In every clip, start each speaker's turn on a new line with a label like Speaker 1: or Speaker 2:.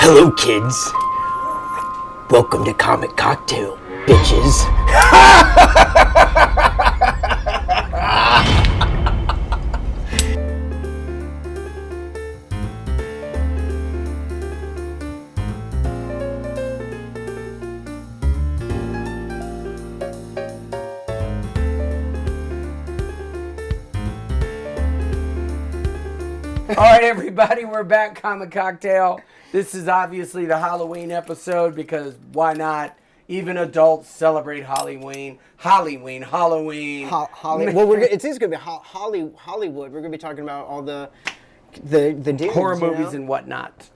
Speaker 1: Hello, kids. Welcome to Comic Cocktail, bitches.
Speaker 2: All right, everybody, we're back, Comic Cocktail. This is obviously the Halloween episode because why not? Even adults celebrate Halloween.
Speaker 1: Well, it's going to be Hollywood. We're going to be talking about all the dudes,
Speaker 2: horror movies and whatnot.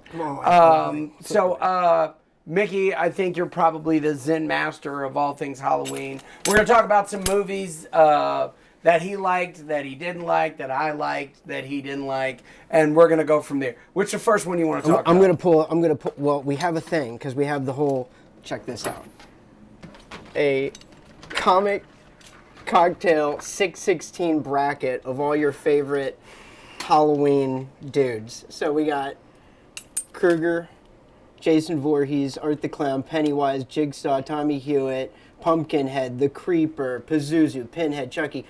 Speaker 2: Mickey, I think you're probably the Zen master of all things Halloween. We're going to talk about some movies that he liked, that he didn't like, that I liked, that he didn't like, and we're going to go from there. Which the first one you want to talk about?
Speaker 1: I'm going to pull, well, we have a thing, because we have the whole, check this out. A Comic Cocktail 616 bracket of all your favorite Halloween dudes. So we got Krueger, Jason Voorhees, Art the Clown, Pennywise, Jigsaw, Tommy Hewitt, Pumpkinhead, The Creeper, Pazuzu, Pinhead, Chucky,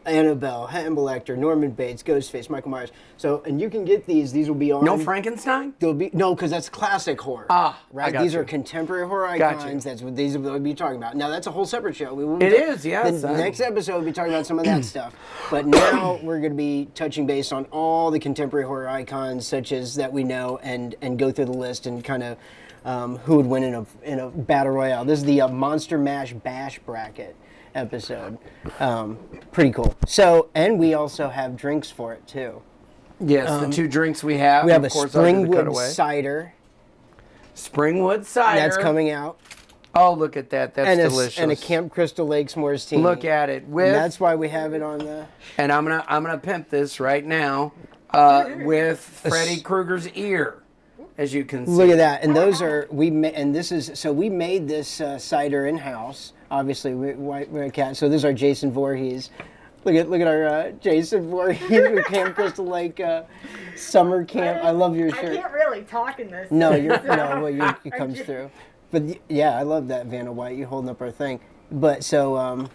Speaker 1: Annabelle, Hannibal Lecter, Norman Bates, Ghostface, Michael Myers. So, and you can get these. These will be on.
Speaker 2: No Frankenstein?
Speaker 1: They'll be because that's classic horror. Right. These are contemporary horror icons. That's what these will be talking about. Now that's a whole separate show.
Speaker 2: It is, yes.
Speaker 1: The next episode we'll be talking about some of that stuff. But now we're going to be touching base on all the contemporary horror icons, such as that we know, and go through the list and kind of who would win in a battle royale. This is the Monster Mash Bash bracket episode. Pretty cool. So, and we also have drinks for it too.
Speaker 2: Yes, the two drinks we have.
Speaker 1: We have a Springwood cider.
Speaker 2: Springwood cider.
Speaker 1: That's coming out.
Speaker 2: Oh, look at that. That's delicious.
Speaker 1: And a Camp Crystal Lake s'mores tea.
Speaker 2: Look at it.
Speaker 1: And that's why we have it on the...
Speaker 2: And I'm gonna pimp this right now with Freddy Krueger's ear, as you can see.
Speaker 1: Look at that. And those are... we made this cider in-house. Obviously, we're a cat. So this is our Jason Voorhees. Look at our Jason Voorhees with Camp Crystal Lake summer camp. I love your shirt.
Speaker 3: I can't really talk in this.
Speaker 1: No, it comes through. But yeah, I love that, Vanna White. You holding up our thing. But so,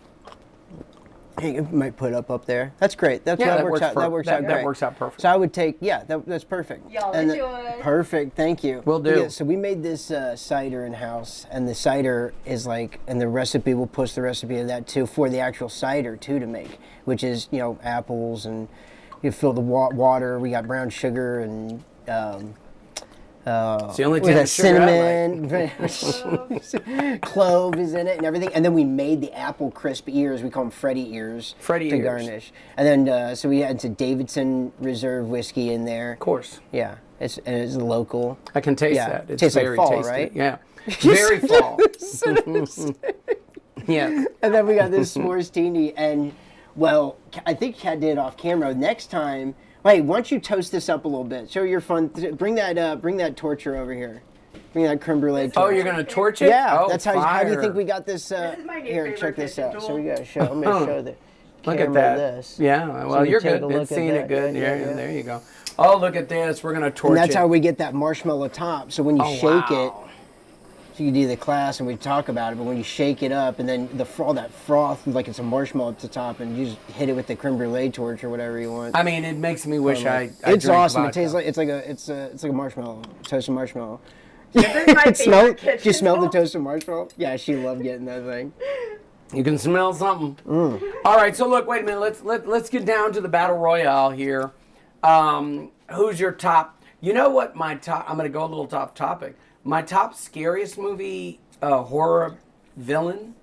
Speaker 1: hey, you might put up there. That's great. That works out great.
Speaker 2: That works out perfect.
Speaker 1: So I would take, that's perfect.
Speaker 3: Y'all enjoy.
Speaker 1: Perfect, thank you.
Speaker 2: Will do.
Speaker 1: Yeah, so we made this cider in-house, and the cider is like, and the recipe, we'll post the recipe of that too, for the actual cider too to make, which is, apples, and you fill the water, we got brown sugar, and
Speaker 2: it's the only type of
Speaker 1: cinnamon, clove is in it and everything. And then we made the apple crisp ears. We call them Freddy ears.
Speaker 2: To
Speaker 1: garnish. And then so we had some Davidson Reserve whiskey in there.
Speaker 2: Of course.
Speaker 1: Yeah, it's local.
Speaker 2: I can taste that. It's
Speaker 1: tastes
Speaker 2: very
Speaker 1: like fall,
Speaker 2: tasty.
Speaker 1: right?
Speaker 2: Yeah, very fall. Yeah.
Speaker 1: And then we got this s'mores teeny, and well, I think Kat did it off camera. Next time. Wait, why don't you toast this up a little bit? Show your fun. Bring that torture over here. Bring that creme brulee torch.
Speaker 2: Oh, you're gonna torch it?
Speaker 1: Yeah,
Speaker 2: oh,
Speaker 1: that's how do you think we got this?
Speaker 3: This is my new
Speaker 1: Here,
Speaker 3: favorite
Speaker 1: check this out.
Speaker 3: kitchen
Speaker 1: So we
Speaker 3: tool.
Speaker 1: gotta show. I'm gonna show the
Speaker 2: Look
Speaker 1: camera
Speaker 2: at that.
Speaker 1: this.
Speaker 2: Yeah, well,
Speaker 1: So you
Speaker 2: you're
Speaker 1: take
Speaker 2: good.
Speaker 1: a look
Speaker 2: It's
Speaker 1: at
Speaker 2: seeing
Speaker 1: that.
Speaker 2: it good.
Speaker 1: Yeah,
Speaker 2: Yeah,
Speaker 1: yeah.
Speaker 2: there you go. Oh, look at this. We're gonna torch
Speaker 1: And that's
Speaker 2: it.
Speaker 1: how we get that marshmallow top. So when you shake it, so you do the class and we talk about it, but when you shake it up and then all that froth, like it's a marshmallow at the top, and you just hit it with the creme brulee torch or whatever you want.
Speaker 2: I mean, it makes me wish I
Speaker 1: It's
Speaker 2: drank
Speaker 1: awesome.
Speaker 2: vodka.
Speaker 1: It tastes like it's like a marshmallow, toasted marshmallow.
Speaker 3: This is my favorite kitchen
Speaker 1: Did you smell the
Speaker 3: tool.
Speaker 1: toasted marshmallow? Yeah, she loved getting that thing.
Speaker 2: You can smell something. All right, so look, wait a minute. Let's get down to the battle royale here. Who's your top? You know what? I'm going to go a little off topic. My top scariest movie horror villain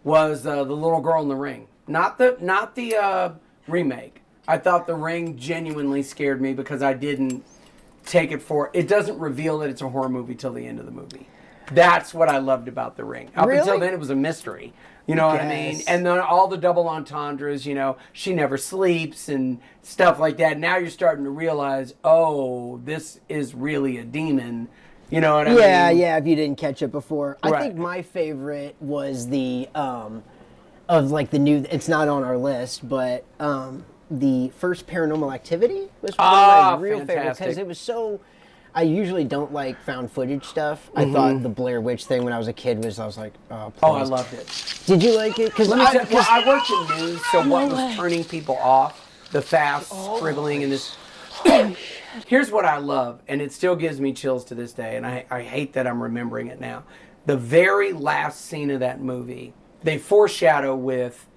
Speaker 2: was the little girl in the ring. Not the remake. I thought The Ring genuinely scared me because I didn't take it for. It doesn't reveal that it's a horror movie till the end of the movie. That's what I loved about The Ring. Up until then, it was a mystery. You know what I mean? And then all the double entendres, she never sleeps and stuff like that. Now you're starting to realize, oh, this is really a demon. You know what I mean?
Speaker 1: Yeah, if you didn't catch it before.
Speaker 2: Right.
Speaker 1: I think my favorite was the, of like the new, it's not on our list, but the first Paranormal Activity was one of my real favorites because it was so, I usually don't like found footage stuff. I thought the Blair Witch thing when I was a kid I was like, oh, please.
Speaker 2: Oh, I loved it.
Speaker 1: Did you like it? Because
Speaker 2: I worked in news, so what was turning people off? The fast scribbling and this. Here's what I love, and it still gives me chills to this day, and I hate that I'm remembering it now. The very last scene of that movie, they foreshadow with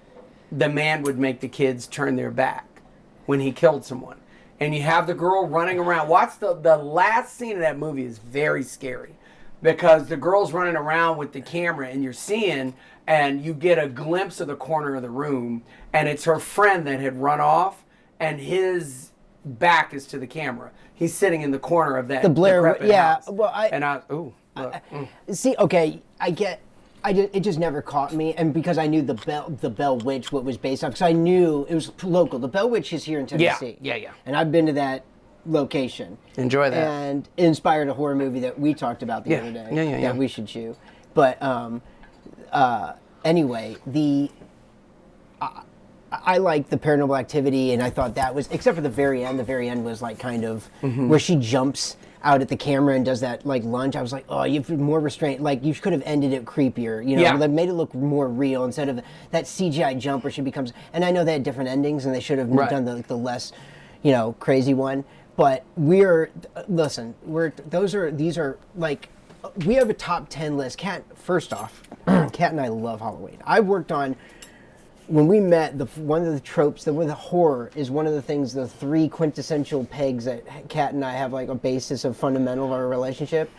Speaker 2: the man would make the kids turn their back when he killed someone. And you have the girl running around. Watch the last scene of that movie is very scary because the girl's running around with the camera and you're seeing and you get a glimpse of the corner of the room and it's her friend that had run off and his back is to the camera. He's sitting in the corner of that decrepit house.
Speaker 1: Well, see, okay, it just never caught me, and because I knew the Bell Witch, what was based on, because I knew it was local. The Bell Witch is here in Tennessee.
Speaker 2: Yeah.
Speaker 1: And I've been to that location.
Speaker 2: Enjoy that.
Speaker 1: And it inspired a horror movie that we talked about the other day.
Speaker 2: Yeah.
Speaker 1: That we should chew. But anyway, I like the Paranormal Activity, and I thought that was, except for the very end. The very end was like kind of where she jumps out at the camera and does that like lunge. I was like, oh, you've more restraint. Like you could have ended it creepier, you know.
Speaker 2: Yeah.
Speaker 1: They made it look more real instead of that CGI jump where she becomes. And I know they had different endings, and they should have done the less, crazy one. But these are like, we have a top 10 list. First off, Kat and I love Halloween. I worked on. When we met, one of the tropes, with horror, is one of the things, the 3 quintessential pegs that Kat and I have like a basis of fundamental of our relationship.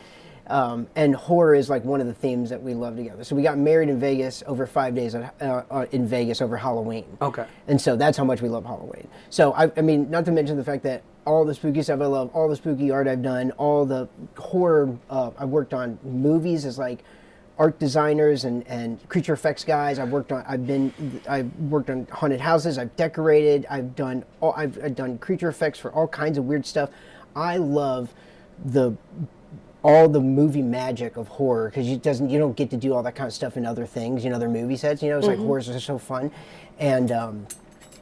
Speaker 1: And horror is like one of the themes that we love together. So we got married in Vegas over 5 days in Vegas over Halloween.
Speaker 2: Okay.
Speaker 1: And so that's how much we love Halloween. So, I mean, not to mention the fact that all the spooky stuff I love, all the spooky art I've done, all the horror I've worked on movies as like art designers and creature effects guys. I've worked on haunted houses. I've decorated. I've done creature effects for all kinds of weird stuff. I love all the movie magic of horror because you don't get to do all that kind of stuff in other things, other movie sets. It's like horrors are so fun, and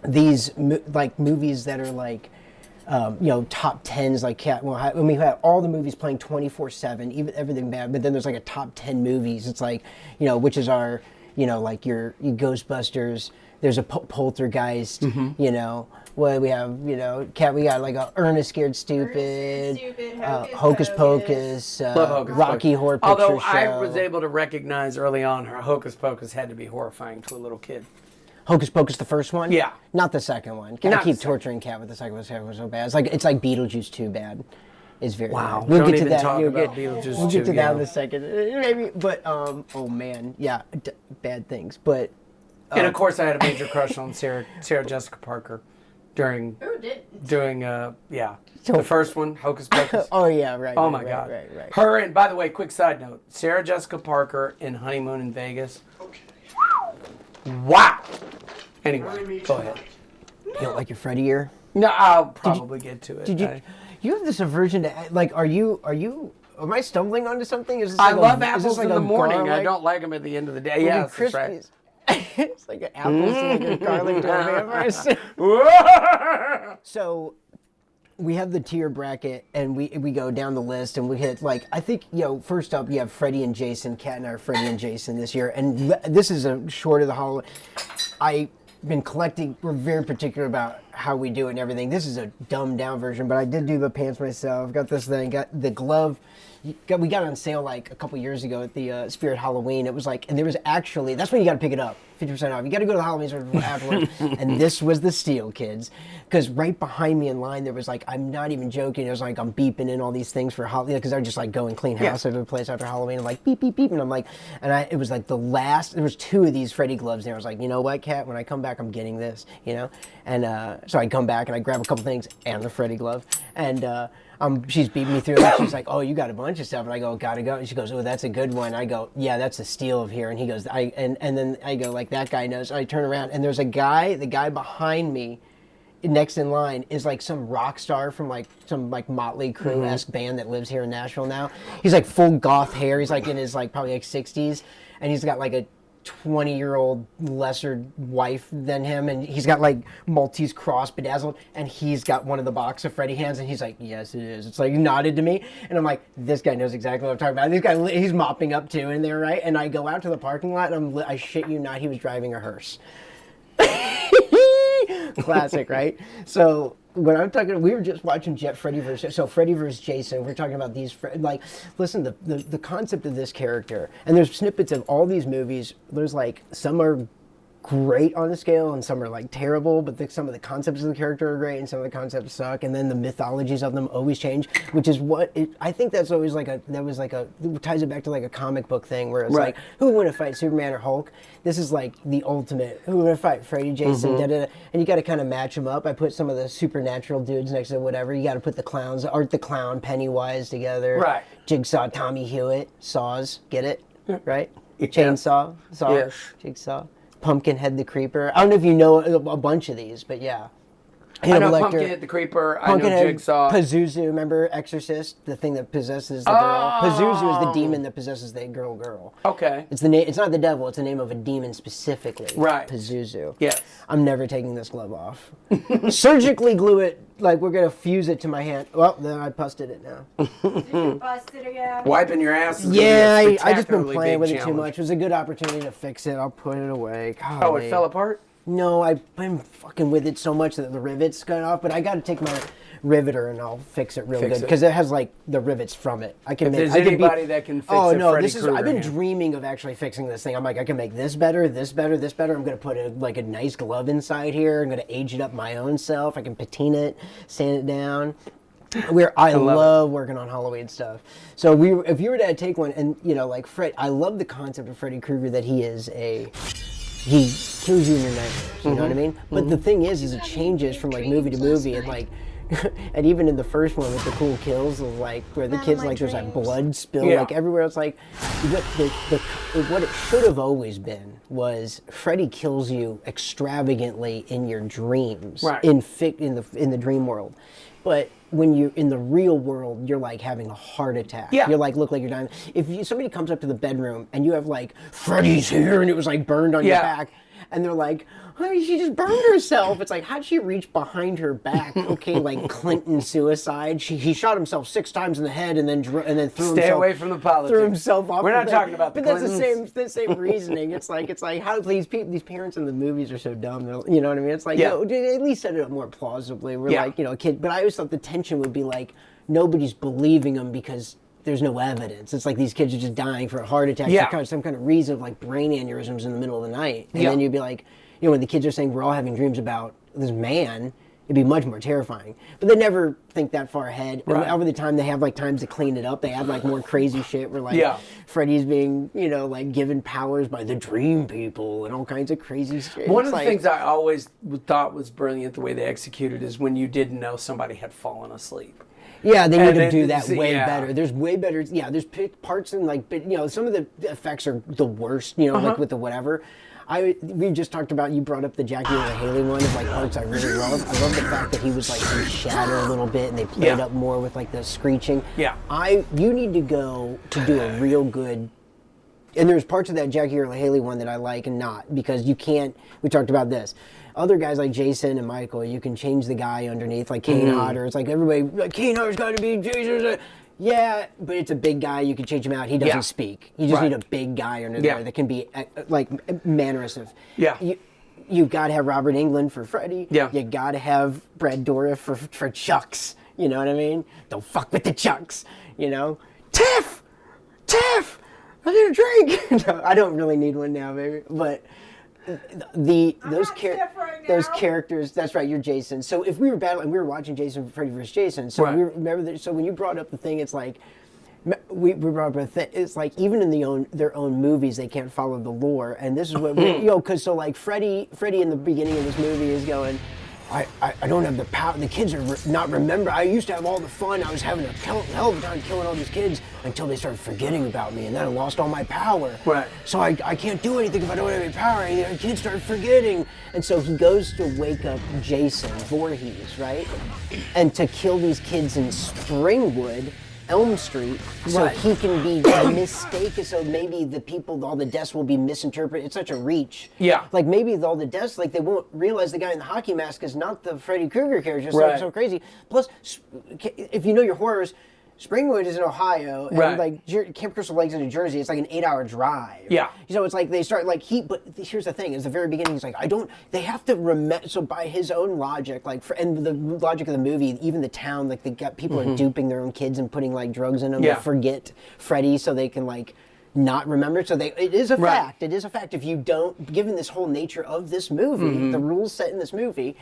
Speaker 1: these movies that are like. Top 10s like Cat. Well, we have all the movies playing 24/7, even everything bad. But then there's like a top 10 movies. It's like, which is our, like your Ghostbusters. There's a Poltergeist. What do we have? Cat. We got like a Ernest Scared Stupid, Hocus Pocus, Rocky Horror Picture
Speaker 2: Although
Speaker 1: Show.
Speaker 2: I was able to recognize early on, her Hocus Pocus had to be horrifying to a little kid.
Speaker 1: Hocus Pocus, the first one?
Speaker 2: Yeah.
Speaker 1: Not the second one. I keep torturing Kat with the second one. The second one was so bad. It's like Beetlejuice 2 bad. It's very bad. We'll get to that. We'll get to that in a second. Maybe, but oh man, yeah, bad things. But
Speaker 2: and of course, I had a major crush on Sarah Jessica Parker during the first one, Hocus Pocus.
Speaker 1: Oh yeah, right.
Speaker 2: Oh my God.
Speaker 1: Right.
Speaker 2: Her, and by the way, quick side note: Sarah Jessica Parker in Honeymoon in Vegas. Wow. Anyway, go ahead.
Speaker 1: You don't like your Freddy ear?
Speaker 2: No, I'll probably get to it.
Speaker 1: Did you? You have this aversion to like. Are you? Am I stumbling onto something? Is this
Speaker 2: I
Speaker 1: like
Speaker 2: love apples in the morning.
Speaker 1: garlic?
Speaker 2: I don't like them at the end of the day. Yes, that's right.
Speaker 1: It's like an apples and like a garlic to a vampire. So we have the tier bracket, and we go down the list, and we hit like I think first up you have Freddy and Jason. Kat and I are Freddy and Jason this year, and this is a short of the Halloween. I've been collecting. We're very particular about how we do it and everything. This is a dumbed down version, but I did do the pants myself. Got this thing. Got the glove. We got it on sale like a couple years ago at the Spirit Halloween. It was like, and there was actually, that's when you got to pick it up, 50% off. You got to go to the Halloween store afterwards. And this was the steal, kids. Because right behind me in line, there was like, I'm not even joking. It was like, I'm beeping in all these things for Halloween. Because I would just like go and clean house every place after Halloween. And like, beep, beep, beep. And I'm like, it was like the last, there was 2 of these Freddy gloves there. I was like, you know what, Kat, when I come back, I'm getting this, And so I come back and I grab a couple things and the Freddy glove. And, she's beating me through it. She's like, oh, you got a bunch of stuff. And I go, gotta go. And she goes, oh, that's a good one. I go, yeah, that's a steal of here. And he goes, and then I go, like, that guy knows. I turn around, and there's the guy behind me, next in line, is like some rock star from like some like Motley Crue-esque band that lives here in Nashville now. He's like full goth hair. He's like in his like probably like 60s. And he's got like a 20-year-old lesser wife than him, and he's got like Maltese cross bedazzled, and he's got one of the box of Freddy hands, and he's like, yes, it is. It's like nodded to me, and I'm like, this guy knows exactly what I'm talking about. This guy, he's mopping up too in there, right? And I go out to the parking lot, and I shit you not, he was driving a hearse. Classic, right? So when I'm talking, we were just watching Freddy vs. Jason. We're talking about these, like, listen, the concept of this character, and there's snippets of all these movies. There's like, some are great on the scale and some are like terrible, but some of the concepts of the character are great and some of the concepts suck, and then the mythologies of them always change, which is what I think that's always like it ties it back to like a comic book thing where it's like, who would want to fight, Superman or Hulk? This is like the ultimate, who would want to fight, Freddy, Jason, and you got to kind of match them up. I put some of the supernatural dudes next to whatever. You got to put the clowns, Art the Clown, Pennywise together,
Speaker 2: right?
Speaker 1: Jigsaw, Tommy Hewitt, Saws, get it, right?
Speaker 2: Yeah.
Speaker 1: Chainsaw, Saw,
Speaker 2: yes.
Speaker 1: Jigsaw. Pumpkinhead the Creeper. I don't know if you know a bunch of these, but yeah.
Speaker 2: I know Pumpkinhead the Creeper.
Speaker 1: Pumpkinhead,
Speaker 2: I know Jigsaw.
Speaker 1: Pazuzu, remember Exorcist? The thing that possesses the girl. Pazuzu is the demon that possesses the girl.
Speaker 2: Okay.
Speaker 1: It's the name. It's not the devil. It's the name of a demon specifically.
Speaker 2: Right.
Speaker 1: Pazuzu.
Speaker 2: Yes.
Speaker 1: I'm never taking this glove off. Surgically glue it. Like we're gonna fuse it to my hand. Well, then I busted it now.
Speaker 3: Busted again.
Speaker 2: Wiping your ass.
Speaker 1: Yeah, I just been
Speaker 2: spectacularly
Speaker 1: playing
Speaker 2: big
Speaker 1: with it too
Speaker 2: challenge.
Speaker 1: much. It was a good opportunity to fix it. I'll put it away. Golly.
Speaker 2: Oh, it fell apart?
Speaker 1: No, I've been fucking with it so much that the rivets got off, but I got to take my riveter and I'll fix it real good because it has like the rivets from it. I can
Speaker 2: If
Speaker 1: make.
Speaker 2: there's
Speaker 1: I can
Speaker 2: anybody that can fix
Speaker 1: oh
Speaker 2: a
Speaker 1: no,
Speaker 2: Freddy
Speaker 1: this is.
Speaker 2: Krueger
Speaker 1: I've been
Speaker 2: hand.
Speaker 1: dreaming of actually fixing this thing. I'm like, I can make this better, this better, this better. I'm gonna put a nice glove inside here. I'm gonna age it up my own self. I can patina it, sand it down. I love working on Halloween stuff. So if you were to take one, and like Fred, I love the concept of Freddy Krueger that he kills you in your nightmares. You know what I mean? But the thing is it changes from like movie to movie, and like, and even in the first one with the cool kills of like where the kids like there's like blood spill like everywhere. It's like what it should have always been was Freddy kills you extravagantly in your dreams,
Speaker 2: right?
Speaker 1: In the dream world, but when you're in the real world, you're like having a heart attack.
Speaker 2: Yeah.
Speaker 1: You're like, look like you're dying. If somebody comes up to the bedroom and you have like, Freddy's here, and it was like burned on your back, and they're like, honey, she just burned herself. It's like, how'd she reach behind her back? Okay, like Clinton suicide. He shot himself 6 times in the head and then threw himself.
Speaker 2: Stay away from the politics.
Speaker 1: Threw himself off.
Speaker 2: We're not
Speaker 1: the
Speaker 2: talking about the
Speaker 1: But
Speaker 2: Clintons.
Speaker 1: that's the same reasoning. It's like how these parents in the movies are so dumb. You know what I mean? It's like, at least set it up more plausibly. We're like, a kid. But I always thought the tension would be like nobody's believing them because there's no evidence. It's like these kids are just dying for a heart attack for some kind of reason of like brain aneurysms in the middle of the night. And then you'd be like, when the kids are saying we're all having dreams about this man, it'd be much more terrifying. But they never think that far ahead. And over the time, they have like times to clean it up. They add like more crazy shit where like Freddy's being, like given powers by the dream people and all kinds of crazy shit.
Speaker 2: One of the things I always thought was brilliant the way they executed is when you didn't know somebody had fallen asleep.
Speaker 1: Yeah, they need to do that way
Speaker 2: yeah.
Speaker 1: better. There's way better. Yeah, there's parts in like, but some of the effects are the worst. Like with the whatever. We just talked about. You brought up the Jackie and the Haley one of like parts I really love. I love the fact that he was like in shadow a little bit, and they played up more with like the screeching.
Speaker 2: Yeah.
Speaker 1: You need to go to do a real good. And there's parts of that Jackie or Haley one that I like and not, because you can't. We talked about this. Other guys like Jason and Michael, you can change the guy underneath, like Kane Hodder. It's like everybody, like Kane Hodder's got to be Jason. Yeah, but it's a big guy. You can change him out. He doesn't speak. You just need a big guy under there that can be like mannerisms.
Speaker 2: Yeah.
Speaker 1: You got to have Robert Englund for Freddy.
Speaker 2: Yeah.
Speaker 1: You got to have Brad Dourif for Chucks. You know what I mean? Don't fuck with the Chucks. Tiff, I need a drink. No, I don't really need one now, baby. But those characters. That's right. You're Jason. So if we were battling, we were watching Freddy vs. Jason. So we remember that. So when you brought up the thing, it's like we brought up a thing. It's like even in their own movies, they can't follow the lore. And this is what because so like Freddy in the beginning of this movie is going, I don't have the power. The kids are not remember. I used to have all the fun. I was having a hell of a time killing all these kids until they started forgetting about me, and then I lost all my power.
Speaker 2: Right.
Speaker 1: So I can't do anything if I don't have any power. And the kids started forgetting. And so he goes to wake up Jason Voorhees, right? And to kill these kids in Springwood, Elm Street, so
Speaker 2: Right.
Speaker 1: he can be mistaken. So maybe the people, all the deaths will be misinterpreted. It's such a reach.
Speaker 2: Yeah.
Speaker 1: Like maybe all the deaths, like they won't realize the guy in the hockey mask is not the Freddy Krueger character. So,
Speaker 2: Right.
Speaker 1: so crazy. Plus, if you know your horrors, Springwood is in Ohio, and
Speaker 2: Right.
Speaker 1: like Camp Crystal Lake's in New Jersey. It's like an 8-hour drive.
Speaker 2: Yeah.
Speaker 1: So it's like they start like but here's the thing: is the very beginning. He's like, They have to remember. So by his own logic, and the logic of the movie, even the town, like people are duping their own kids and putting like drugs in them
Speaker 2: Yeah.
Speaker 1: to forget Freddy, so they can like not remember. So it is a
Speaker 2: Right.
Speaker 1: fact. It is a fact. If you don't, given this whole nature of this movie, the rules set in this movie,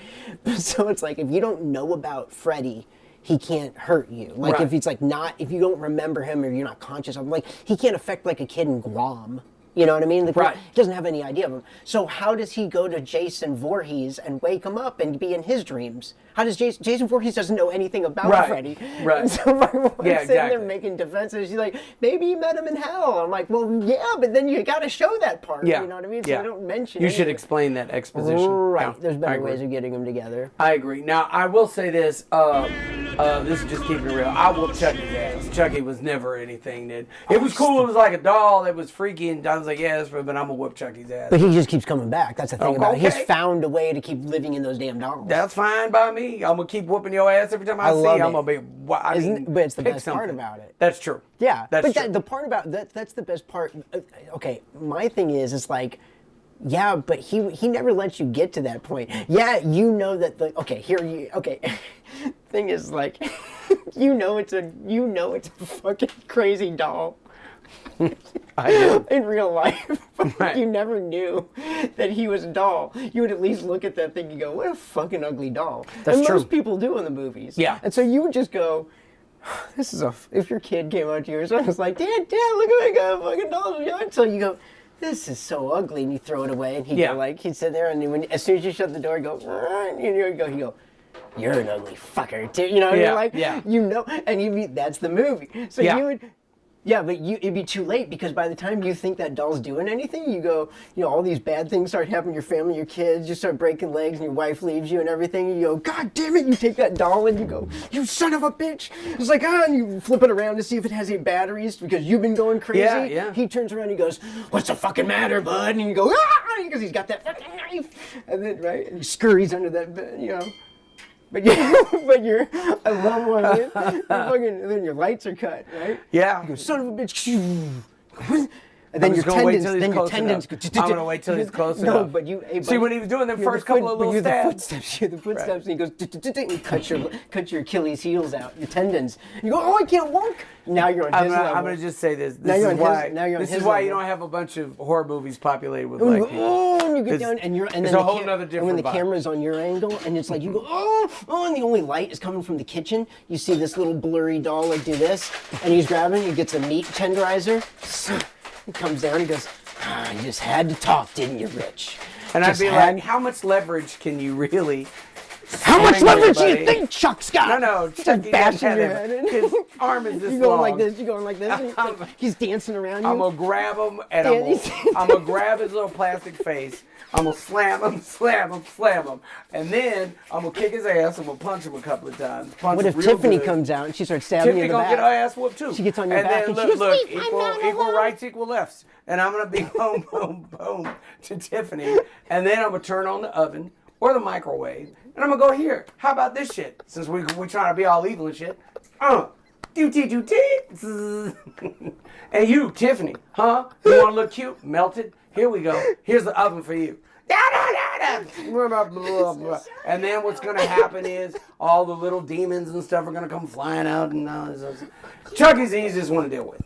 Speaker 1: so it's like if you don't know about Freddy, he can't hurt you. Like
Speaker 2: Right.
Speaker 1: if it's like if you don't remember him or you're not conscious of him, like he can't affect like a kid in Guam. You know what I mean?
Speaker 2: Right.
Speaker 1: He doesn't have any idea of him. So how does he go to Jason Voorhees and wake him up and be in his dreams? How does Jason Voorhees doesn't know anything about
Speaker 2: Right.
Speaker 1: Freddy?
Speaker 2: Right.
Speaker 1: And so my wife's
Speaker 2: Yeah,
Speaker 1: sitting there
Speaker 2: exactly.
Speaker 1: making defenses. She's like, maybe you met him in hell. I'm like, well, yeah, but then you got to show that part.
Speaker 2: Yeah.
Speaker 1: You know what I mean? So
Speaker 2: Yeah.
Speaker 1: I don't mention
Speaker 2: You
Speaker 1: any
Speaker 2: should
Speaker 1: of it.
Speaker 2: explain that exposition.
Speaker 1: Right.
Speaker 2: Yeah,
Speaker 1: There's
Speaker 2: I
Speaker 1: better
Speaker 2: agree.
Speaker 1: ways of getting them together.
Speaker 2: I agree. Now, I will say this. This is just keeping it real. I whooped Chucky's ass. Chucky was never anything that... It was cool. It was like a doll. It was freaky. And I was like, yeah, but I'm going to whoop Chucky's ass.
Speaker 1: But he just keeps coming back. That's the thing about it. He's
Speaker 2: Okay.
Speaker 1: found a way to keep living in those damn dolls.
Speaker 2: That's fine by me. I'm going to keep whooping your ass every time I see
Speaker 1: love
Speaker 2: you. I'm
Speaker 1: it.
Speaker 2: going to be...
Speaker 1: But it's the
Speaker 2: pick
Speaker 1: best part
Speaker 2: something.
Speaker 1: about it.
Speaker 2: That's true.
Speaker 1: Yeah,
Speaker 2: That's
Speaker 1: but
Speaker 2: true.
Speaker 1: the part about that's the best part. Okay, my thing is like, yeah, but he never lets you get to that point. Yeah, you know that thing is like, you know it's a fucking crazy doll.
Speaker 2: I know.
Speaker 1: In real life,
Speaker 2: Right.
Speaker 1: you never knew that he was a doll. You would at least look at that thing and go, "What a fucking ugly doll."
Speaker 2: That's
Speaker 1: and
Speaker 2: true.
Speaker 1: most people do in the movies.
Speaker 2: Yeah.
Speaker 1: And so you would just go, "This is if your kid came out to you and was like, Dad, look at me, I got a fucking doll." So you go, "This is so ugly," and you throw it away, and he'd sit there, and as soon as you shut the door, he'd go, and he'd go, "You're an ugly fucker, too." You know, and
Speaker 2: Yeah,
Speaker 1: you're like,
Speaker 2: yeah.
Speaker 1: you know, and that's the movie. So
Speaker 2: Yeah.
Speaker 1: you would. Yeah, but it'd be too late because by the time you think that doll's doing anything, you go, all these bad things start happening to your family, your kids, you start breaking legs and your wife leaves you and everything. And you go, God damn it, you take that doll and you go, you son of a bitch. It's like, and you flip it around to see if it has any batteries because you've been going crazy.
Speaker 2: Yeah, yeah.
Speaker 1: He turns around and he goes, what's the fucking matter, bud? And you go, because he's got that fucking knife. And then, right, and he scurries under that bed, But I love when then your lights are cut, right?
Speaker 2: Yeah.
Speaker 1: You go, son of a bitch. And then
Speaker 2: I'm
Speaker 1: your
Speaker 2: just gonna wait
Speaker 1: tendons,
Speaker 2: till he's
Speaker 1: then your
Speaker 2: close
Speaker 1: tendons.
Speaker 2: enough. I'm gonna wait till he's close
Speaker 1: No,
Speaker 2: enough.
Speaker 1: but you. Hey,
Speaker 2: See, when he was doing the first couple of little
Speaker 1: the
Speaker 2: stabs.
Speaker 1: footsteps, the footsteps, and he goes, and he cuts your Achilles heels out, your tendons. You go, oh, I can't walk. Now you're on his level.
Speaker 2: I'm going to just say this.
Speaker 1: Now
Speaker 2: This
Speaker 1: you're
Speaker 2: is
Speaker 1: on
Speaker 2: why.
Speaker 1: his- now you're on
Speaker 2: This
Speaker 1: his
Speaker 2: is why you
Speaker 1: level.
Speaker 2: don't have a bunch of horror movies populated with
Speaker 1: And
Speaker 2: black
Speaker 1: you go,
Speaker 2: people.
Speaker 1: oh, and you get
Speaker 2: It's-
Speaker 1: down, and
Speaker 2: it's
Speaker 1: then
Speaker 2: a
Speaker 1: the
Speaker 2: whole nother
Speaker 1: and when the
Speaker 2: different vibe.
Speaker 1: camera's on your angle, and it's like you go, oh, and the only light is coming from the kitchen. You see this little blurry doll like do this, and he's grabbing. He gets a meat tenderizer. He comes down. He goes, you just had to talk, didn't you, Rich?
Speaker 2: And I'd
Speaker 1: Just
Speaker 2: be
Speaker 1: had-
Speaker 2: like, how much leverage can you really?
Speaker 1: How much
Speaker 2: swing
Speaker 1: leverage do you
Speaker 2: everybody?
Speaker 1: think Chuck's got?
Speaker 2: No,
Speaker 1: Just
Speaker 2: Chucky
Speaker 1: bashing
Speaker 2: doesn't
Speaker 1: your
Speaker 2: have
Speaker 1: head
Speaker 2: it.
Speaker 1: in.
Speaker 2: His arm is this
Speaker 1: You going
Speaker 2: long.
Speaker 1: like this? You going like this? And he's, like, he's dancing around you.
Speaker 2: I'm gonna grab him and I'm gonna grab his little plastic face. I'm gonna slam him, and then I'm gonna kick his ass. I'm gonna punch him a couple of times. Punch
Speaker 1: What
Speaker 2: him
Speaker 1: if
Speaker 2: real
Speaker 1: Tiffany
Speaker 2: good.
Speaker 1: comes out and she starts stabbing
Speaker 2: Tiffany
Speaker 1: you in the
Speaker 2: gonna
Speaker 1: back?
Speaker 2: get her ass whooped too.
Speaker 1: She gets on your
Speaker 2: and
Speaker 1: back
Speaker 2: then
Speaker 1: and she goes,
Speaker 2: look,
Speaker 1: "Wait, I'm
Speaker 2: equal
Speaker 1: not
Speaker 2: rights, equal lefts. And I'm gonna be boom, boom, boom to Tiffany, and then I'm gonna turn on the oven or the microwave, and I'm gonna go here. How about this shit? Since we trying to be all evil and shit. And you, Tiffany, huh? You want to look cute? Melted? Here we go. Here's the oven for you. And then what's going to happen is all the little demons and stuff are going to come flying out. And Chucky's the easiest one to deal with.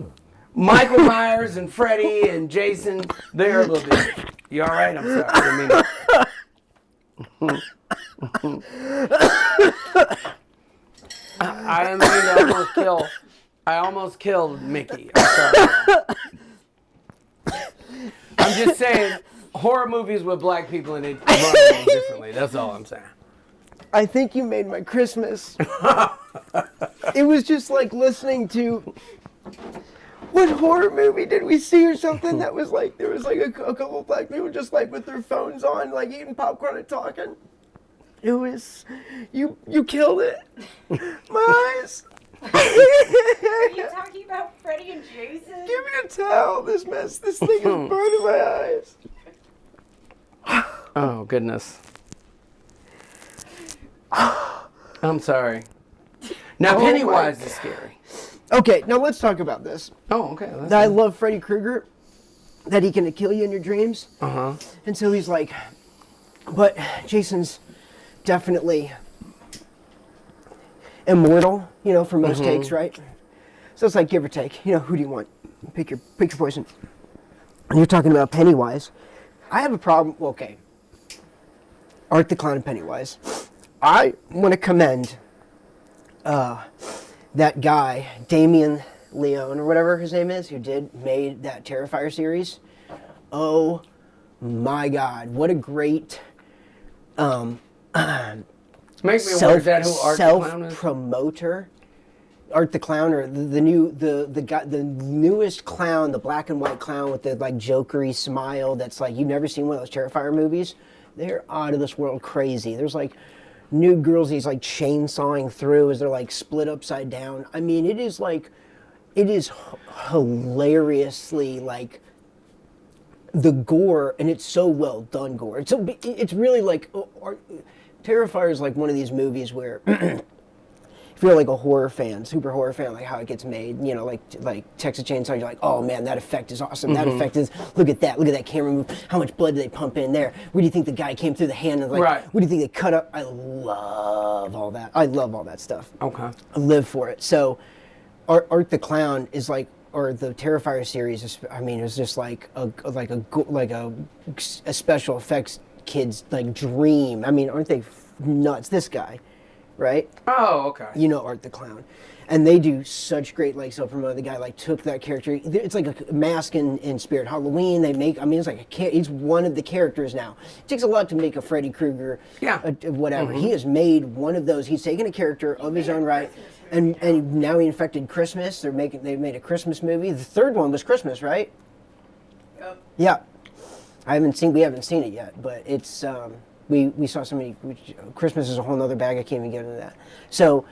Speaker 2: Michael Myers and Freddy and Jason, they're a little bit. You all right? I'm sorry. I didn't mean I almost killed Mickey. I'm sorry. I'm just saying, horror movies with black people in it run a little differently. That's all I'm saying.
Speaker 1: I think you made my Christmas. It was just like listening to what horror movie did we see or something that was like there was like a couple of black people just like with their phones on, like eating popcorn and talking. It was you killed it. My eyes.
Speaker 3: Are you talking about Freddy and Jason?
Speaker 1: Give me a towel. This thing is burning my eyes.
Speaker 2: Oh, goodness. I'm sorry. Now,
Speaker 1: Oh,
Speaker 2: Pennywise
Speaker 1: my
Speaker 2: is scary.
Speaker 1: Okay, now let's talk about this.
Speaker 2: Oh, okay. That's
Speaker 1: I love Freddy Krueger, that he can kill you in your dreams.
Speaker 2: Uh-huh.
Speaker 1: And so he's like, but Jason's definitely immortal, for most takes, right? So it's like give or take. Who do you want? Pick your poison. And you're talking about Pennywise. I have a problem. Well, okay. Art the Clown and Pennywise. I want to commend that guy, Damien Leone, or whatever his name is, who made that Terrifier series. Oh my God, what a great
Speaker 2: Make me aware, is that who Art the Clown is?
Speaker 1: self-promoter. Art the Clown, or the newest clown, the black and white clown with the like jokery smile. That's like, you've never seen one of those Terrifier movies. They're out of this world crazy. There's like new girls he's like chainsawing through as they're like split upside down. I mean, it is hilariously like the gore, and it's so well done gore. It's really like Terrifier is like one of these movies where if you're like a horror fan, super horror fan, like how it gets made, like Texas Chainsaw, you're like, oh man, that effect is awesome. That effect is, look at that camera move. How much blood do they pump in there? Where do you think the guy came through the hand? And like,
Speaker 2: Right.
Speaker 1: What do you think they cut up? I love all that. I love all that stuff.
Speaker 2: Okay.
Speaker 1: I live for it. So, Art the Clown is like, or the Terrifier series is, I mean, it's just like a special effects kid's like dream. I mean, aren't they nuts? This guy, right?
Speaker 2: Oh, okay.
Speaker 1: Art the Clown. And they do such great like self-promote. The guy like took that character. It's like a mask in Spirit Halloween. It's like he's one of the characters now. It takes a lot to make a Freddy Krueger.
Speaker 2: Yeah.
Speaker 1: Whatever. He has made one of those. He's taken a character of his own right, and now he infected Christmas. They've made a Christmas movie. The third one was Christmas, right?
Speaker 3: Yep.
Speaker 1: Yeah. We haven't seen it yet, but it's we saw so many. Christmas is a whole nother bag. I can't even get into that. So.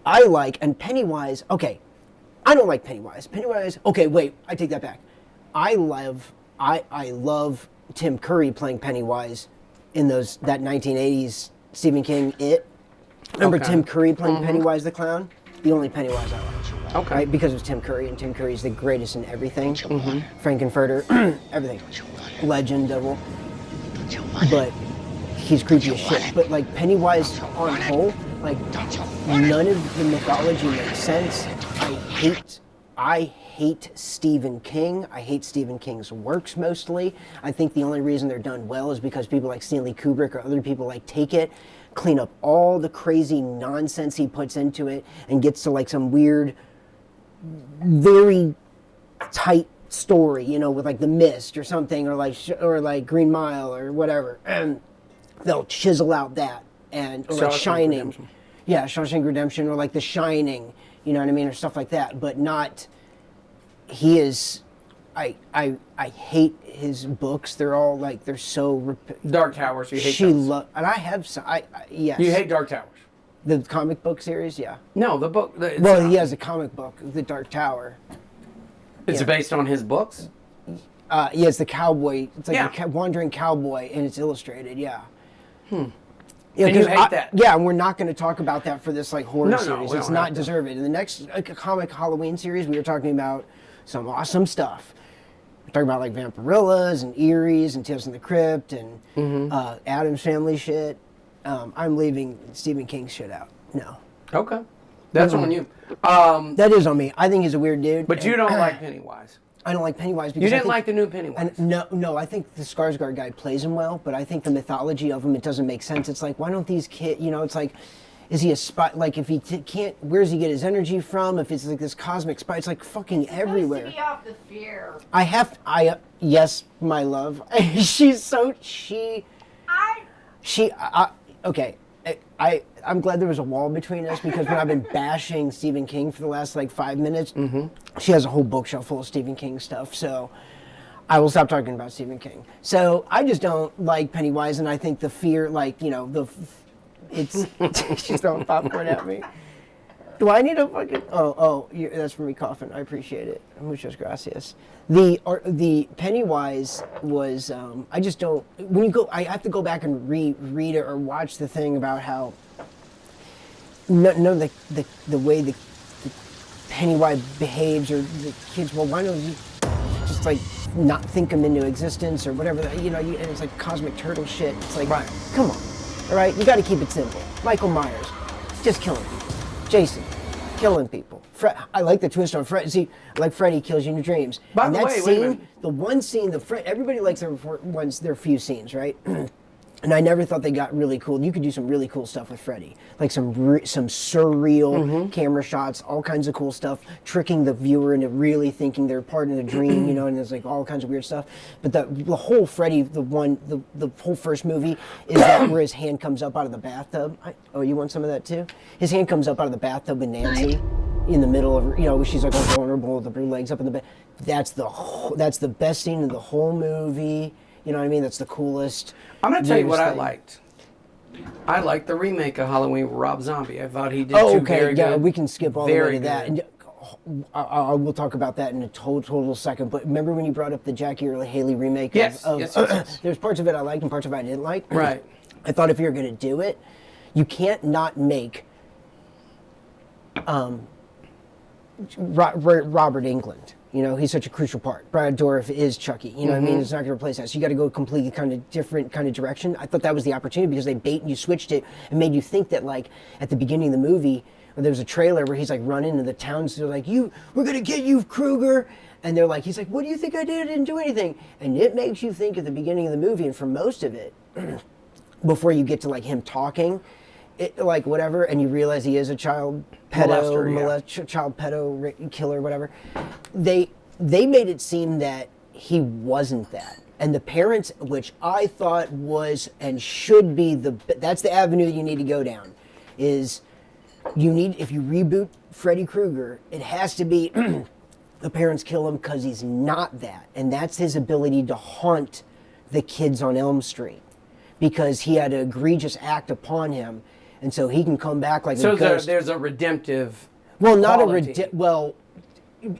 Speaker 1: And Pennywise, okay, I don't like Pennywise. Okay, wait, I take that back. I love Tim Curry playing Pennywise in that 1980s Stephen King It. Remember Tim Curry playing Pennywise the Clown? The only Pennywise I like.
Speaker 2: Okay.
Speaker 1: Right? Because it was Tim Curry, and Tim Curry's the greatest in everything. Frankenfurter, everything. Legend, devil. But he's creepy as shit. But like Pennywise on whole, like none of the mythology makes sense. I hate Stephen King. I hate Stephen King's works mostly. I think the only reason they're done well is because people like Stanley Kubrick or other people like take it, clean up all the crazy nonsense he puts into it, and gets to like some weird, very tight story, with like The Mist or something, or like Green Mile or whatever, and they'll chisel out that, or like Shining.
Speaker 2: Redemption.
Speaker 1: Yeah, Shawshank Redemption, or like The Shining, you know what I mean, or stuff like that. But not. He is. I hate his books. They're all like they're so.
Speaker 2: Dark Towers. You hate those.
Speaker 1: And I have some. Yes.
Speaker 2: You hate Dark Towers.
Speaker 1: The comic book series, yeah.
Speaker 2: No, the book.
Speaker 1: Well, he has a comic book, The Dark Tower.
Speaker 2: It's based on his books.
Speaker 1: Yeah, it's the cowboy. It's like
Speaker 2: Yeah.
Speaker 1: a wandering cowboy, and it's illustrated. Yeah.
Speaker 2: And you
Speaker 1: 'cause
Speaker 2: hate that.
Speaker 1: Yeah, and we're not going to talk about that for this like horror
Speaker 2: No,
Speaker 1: series.
Speaker 2: we
Speaker 1: It's
Speaker 2: don't
Speaker 1: not
Speaker 2: have to.
Speaker 1: deserved. In the next comic Halloween series, we were talking about some awesome stuff. We're talking about like Vampirillas and Eries and Tales from the Crypt and Addams Family shit. I'm leaving Stephen King shit out. No.
Speaker 2: Okay. That's on you.
Speaker 1: That is on me. I think he's a weird dude.
Speaker 2: But you don't like Pennywise.
Speaker 1: I don't like Pennywise because
Speaker 2: You
Speaker 1: I
Speaker 2: didn't
Speaker 1: think-
Speaker 2: like the new Pennywise.
Speaker 1: No, I think the Skarsgård guy plays him well, but I think the mythology of him, it doesn't make sense. It's like, why don't these kids, it's like, is he a spy? Like, if he can't, where does he get his energy from? If it's like this cosmic spy, it's like fucking everywhere.
Speaker 3: Supposed to be off the fear.
Speaker 1: Yes, my love. She's so, okay. I'm glad there was a wall between us because when I've been bashing Stephen King for the last like 5 minutes, she has a whole bookshelf full of Stephen King stuff. So I will stop talking about Stephen King. So I just don't like Pennywise, and I think the fear, like, it's she's throwing popcorn at me. Do I need a fucking? That's for me coughing. I appreciate it. Muchas gracias. The Pennywise was. I just don't. When you go, I have to go back and read it or watch the thing about how. No, the way the Pennywise behaves or the kids. Well, why don't you just like not think them into existence or whatever? And it's like cosmic turtle shit. It's like,
Speaker 2: Right.
Speaker 1: Come on, all right. You got to keep it simple. Michael Myers, just killing people. Jason, killing people. I like the twist on Fred. See, like Freddy kills you in your dreams.
Speaker 2: By
Speaker 1: and
Speaker 2: the
Speaker 1: that
Speaker 2: way,
Speaker 1: scene,
Speaker 2: wait a minute.
Speaker 1: the one scene, everybody likes their few scenes, right? And I never thought they got really cool. You could do some really cool stuff with Freddy, like some surreal camera shots, all kinds of cool stuff, tricking the viewer into really thinking they're part of the dream, and there's like all kinds of weird stuff. But the whole Freddy, the whole first movie is that where his hand comes up out of the bathtub. You want some of that too? His hand comes up out of the bathtub with Nancy in the middle of her, she's like all vulnerable with her legs up in the bed. That's the best scene in the whole movie. You know what I mean? That's the coolest.
Speaker 2: I'm going to tell you what I
Speaker 1: thing.
Speaker 2: liked. I liked the remake of Halloween with Rob Zombie. I thought he did
Speaker 1: Oh,
Speaker 2: two
Speaker 1: okay.
Speaker 2: very
Speaker 1: Yeah,
Speaker 2: good.
Speaker 1: we can skip all the
Speaker 2: very
Speaker 1: way to that.
Speaker 2: good.
Speaker 1: And I will talk about that in a total second. But remember when you brought up the Jackie Earle Haley remake?
Speaker 2: Yes,
Speaker 1: of,
Speaker 2: yes.
Speaker 1: There's parts of it I liked and parts of it I didn't like.
Speaker 2: Right.
Speaker 1: I thought if you're going to do it, you can't not make Robert Englund. He's such a crucial part. Brad Dourif is Chucky. You know what I mean? It's not going to replace that. So you got to go completely kind of different kind of direction. I thought that was the opportunity because they bait and you switched it and made you think that like at the beginning of the movie, there was a trailer where he's like running into the town. So they're like, we're going to get you, Krueger. And they're like, he's like, what do you think I did? I didn't do anything. And it makes you think at the beginning of the movie and for most of it, before you get to like him talking, like whatever, and you realize he is a child child pedo killer, whatever. They made it seem that he wasn't that, and the parents, which I thought was and should be that's the avenue that you need to go down, is if you reboot Freddy Krueger, it has to be the parents kill him because he's not that, and that's his ability to haunt the kids on Elm Street because he had an egregious act upon him. And so he can come back like a ghost.
Speaker 2: So there's a redemptive
Speaker 1: not
Speaker 2: quality.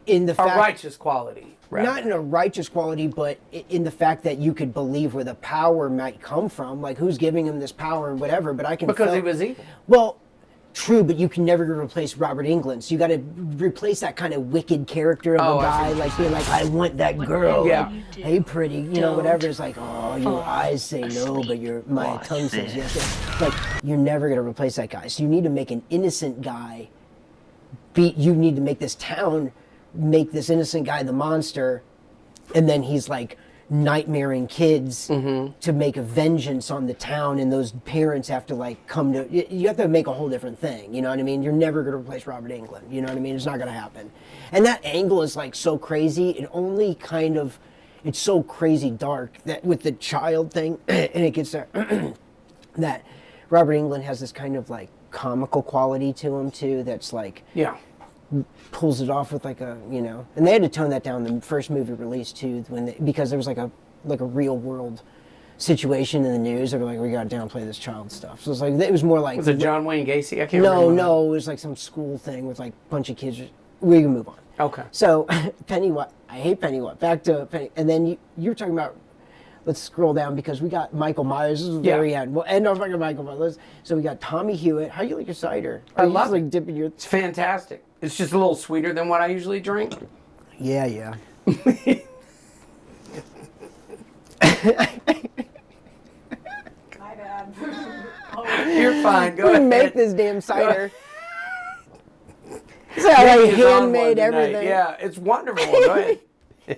Speaker 1: In the fact...
Speaker 2: A righteous quality. Rather.
Speaker 1: Not in a righteous quality, but in the fact that you could believe where the power might come from. Like, who's giving him this power and whatever, but I can...
Speaker 2: Because he was evil.
Speaker 1: Well, true, but you can never replace Robert Englund. So you got to replace that kind of wicked character of a guy, like being like, I want that girl.
Speaker 2: Yeah.
Speaker 1: Hey, pretty, whatever. It's like, oh, your eyes say no, but my tongue says yes. Like, you're never going to replace that guy. So you need to make an innocent guy. You need to make this town, make this innocent guy the monster, and then he's like nightmaring kids to make a vengeance on the town, and those parents have to like come to. You have to make a whole different thing. You know what I mean? You're never going to replace Robert Englund. You know what I mean? It's not going to happen. And that angle is like so crazy. It only kind of, it's so crazy dark that with the child thing, and it gets there that Robert Englund has this kind of like comical quality to him too. That's like pulls it off with like a, and they had to tone that down the first movie release too, because there was like a real world situation in the news. They were like, we got to downplay this child stuff. So it was more like,
Speaker 2: Was it John Wayne Gacy? I can't remember.
Speaker 1: No, it was like some school thing with like a bunch of kids. We can move on.
Speaker 2: Okay.
Speaker 1: So Pennywise, I hate Pennywise. Back to Penny, and then you were talking about. Let's scroll down because we got Michael Myers. This is the very end. We'll end off like Michael Myers. So we got Tommy Hewitt. How do you like your cider?
Speaker 2: I love
Speaker 1: like dipping your.
Speaker 2: It's fantastic. It's just a little sweeter than what I usually drink.
Speaker 1: Yeah.
Speaker 3: My bad.
Speaker 2: You're fine. Go
Speaker 1: We
Speaker 2: ahead.
Speaker 1: make this damn cider. It's
Speaker 2: Nick
Speaker 1: like
Speaker 2: is on one
Speaker 1: handmade
Speaker 2: tonight.
Speaker 1: everything.
Speaker 2: Yeah, it's wonderful. Go ahead.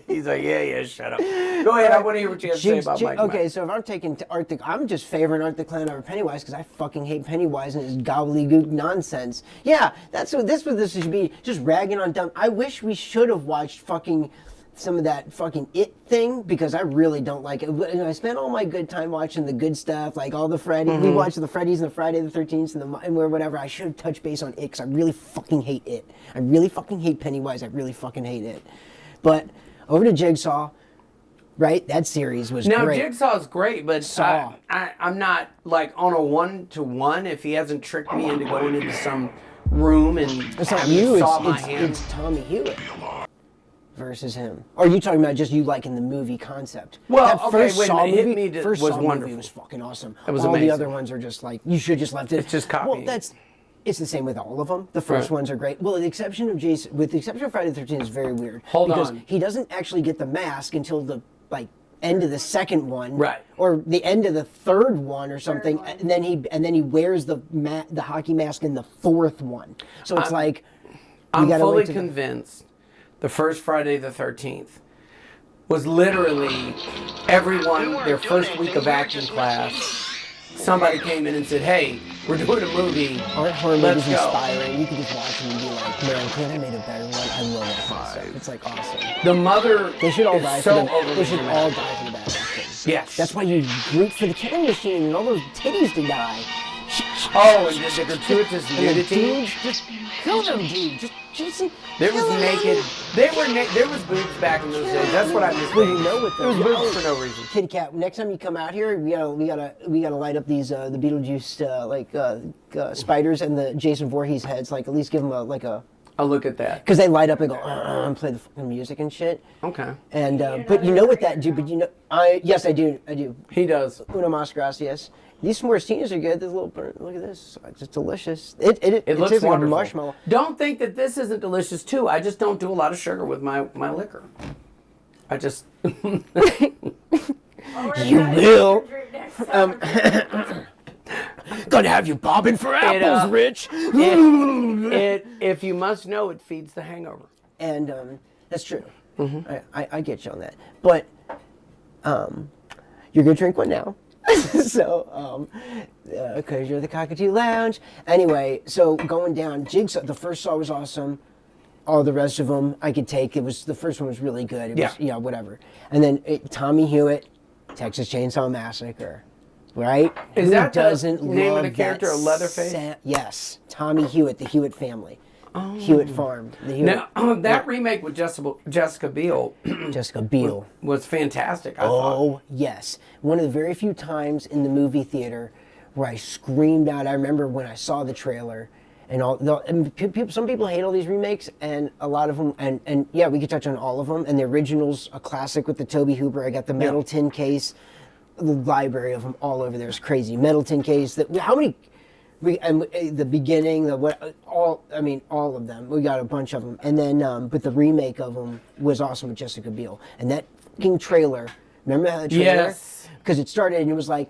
Speaker 2: He's like, yeah, shut up. Go ahead. I want to hear what you have to say about Mike.
Speaker 1: Okay, so if I'm taking I'm just favoring Art the Clown over Pennywise because I fucking hate Pennywise and his gobbledygook nonsense. Yeah, that's what this should be. Just ragging on dumb. I wish we should have watched fucking some of that fucking It thing because I really don't like it. I spent all my good time watching the good stuff, like all the Freddy. We watched the Freddy's and the Friday the 13th and whatever. I should have touched base on It because I really fucking hate It. I really fucking hate Pennywise. I really fucking hate It. But over to Jigsaw, right? That series was
Speaker 2: Now,
Speaker 1: great.
Speaker 2: Jigsaw's great, but
Speaker 1: Saw.
Speaker 2: I'm not like on a 1-to-1 if he hasn't tricked me into going into some room and
Speaker 1: It's not
Speaker 2: having
Speaker 1: you.
Speaker 2: saw my
Speaker 1: It's
Speaker 2: hands.
Speaker 1: Tommy Hewitt versus him. Or are you talking about just you liking the movie concept?
Speaker 2: Well,
Speaker 1: that
Speaker 2: okay,
Speaker 1: first
Speaker 2: wait a
Speaker 1: Saw
Speaker 2: minute, Hit
Speaker 1: movie,
Speaker 2: Me
Speaker 1: first
Speaker 2: was
Speaker 1: Saw
Speaker 2: wonderful.
Speaker 1: movie was fucking awesome.
Speaker 2: It was
Speaker 1: all
Speaker 2: amazing.
Speaker 1: the other ones are just like you should just left it.
Speaker 2: It's just
Speaker 1: Well,
Speaker 2: copying.
Speaker 1: it's the same with all of them. The first
Speaker 2: Right.
Speaker 1: ones are great. Well, with the exception of Friday the 13th is very weird.
Speaker 2: Hold
Speaker 1: because
Speaker 2: on.
Speaker 1: he doesn't actually get the mask until the end of the second one,
Speaker 2: Right.
Speaker 1: or the end of the third one or something,
Speaker 3: one.
Speaker 1: and then he wears the hockey mask in the fourth one. So it's like you
Speaker 2: I'm
Speaker 1: gotta
Speaker 2: fully
Speaker 1: wait to
Speaker 2: convinced the first Friday the 13th was literally everyone, their first week of acting class, somebody came in and said, hey, we're doing a movie.
Speaker 1: Aren't horror
Speaker 2: Let's
Speaker 1: movies
Speaker 2: go.
Speaker 1: inspiring? You can just watch them and be like, man, could I made a better one? I love that kind of stuff. It's like awesome.
Speaker 2: The mother
Speaker 1: They should all
Speaker 2: is
Speaker 1: die
Speaker 2: so
Speaker 1: for the, They should all
Speaker 2: overdramatic.
Speaker 1: die for the bad acting.
Speaker 2: Yes.
Speaker 1: That's why you root for the killing machine and all those titties to die.
Speaker 2: Oh, and the gratuitous
Speaker 1: And the
Speaker 2: nudity.
Speaker 1: dudes, just kill them, dude. Just
Speaker 2: There was
Speaker 1: kill them.
Speaker 2: naked. There was boobs back in those days. That's what I miss.
Speaker 1: Well, you know what
Speaker 2: There was
Speaker 1: the-
Speaker 2: boobs for no reason.
Speaker 1: Kitty Cat, next time you come out here, we gotta light up these the Beetlejuice spiders and the Jason Voorhees heads. Like at least give them a
Speaker 2: I'll look at that.
Speaker 1: because they light up and go and play the fucking music and shit.
Speaker 2: Okay.
Speaker 1: And but you know what that do? But you know, I do.
Speaker 2: He does.
Speaker 1: Una mas gracias. These Morastinas are good. This little look at this. It's delicious. It
Speaker 2: It looks
Speaker 1: tastes like a
Speaker 2: wonderful.
Speaker 1: marshmallow.
Speaker 2: Don't think that this isn't delicious too. I just don't do a lot of sugar with my liquor. I just
Speaker 3: Oh, we're
Speaker 1: You
Speaker 3: gonna
Speaker 1: will.
Speaker 3: drink next time.
Speaker 1: Gonna have you bobbing for apples, Rich.
Speaker 2: if you must know, it feeds the hangover.
Speaker 1: And that's true.
Speaker 2: Mm-hmm.
Speaker 1: I get you on that. But you're gonna drink one now. So, because you're the Cockatoo Lounge. Anyway, so going down, Jigsaw, the first Saw was awesome. All the rest of them I could take. The first one was really good. It was,
Speaker 2: Yeah.
Speaker 1: whatever. And then Tommy Hewitt, Texas Chainsaw Massacre. Right?
Speaker 2: Is
Speaker 1: Who
Speaker 2: that the
Speaker 1: doesn't
Speaker 2: name of
Speaker 1: love
Speaker 2: the character,
Speaker 1: that
Speaker 2: of Leatherface?
Speaker 1: Yes. Tommy Hewitt, the Hewitt family. Hewitt Farm. The Hewitt,
Speaker 2: Now that remake with Jessica Biel
Speaker 1: Jessica Biel.
Speaker 2: was fantastic. I thought.
Speaker 1: Oh, yes. One of the very few times in the movie theater where I screamed out. I remember when I saw the trailer and some people hate all these remakes, and a lot of them, and yeah, we could touch on all of them. And the original's a classic with the Tobe Hooper. I got the metal tin case, the library of them all over there is crazy. Metal tin case. How many? The beginning, all of them. We got a bunch of them, and then but the remake of them was awesome with Jessica Biel, and that fucking trailer. Remember how the trailer?
Speaker 2: Yes.
Speaker 1: Because it started and it was like,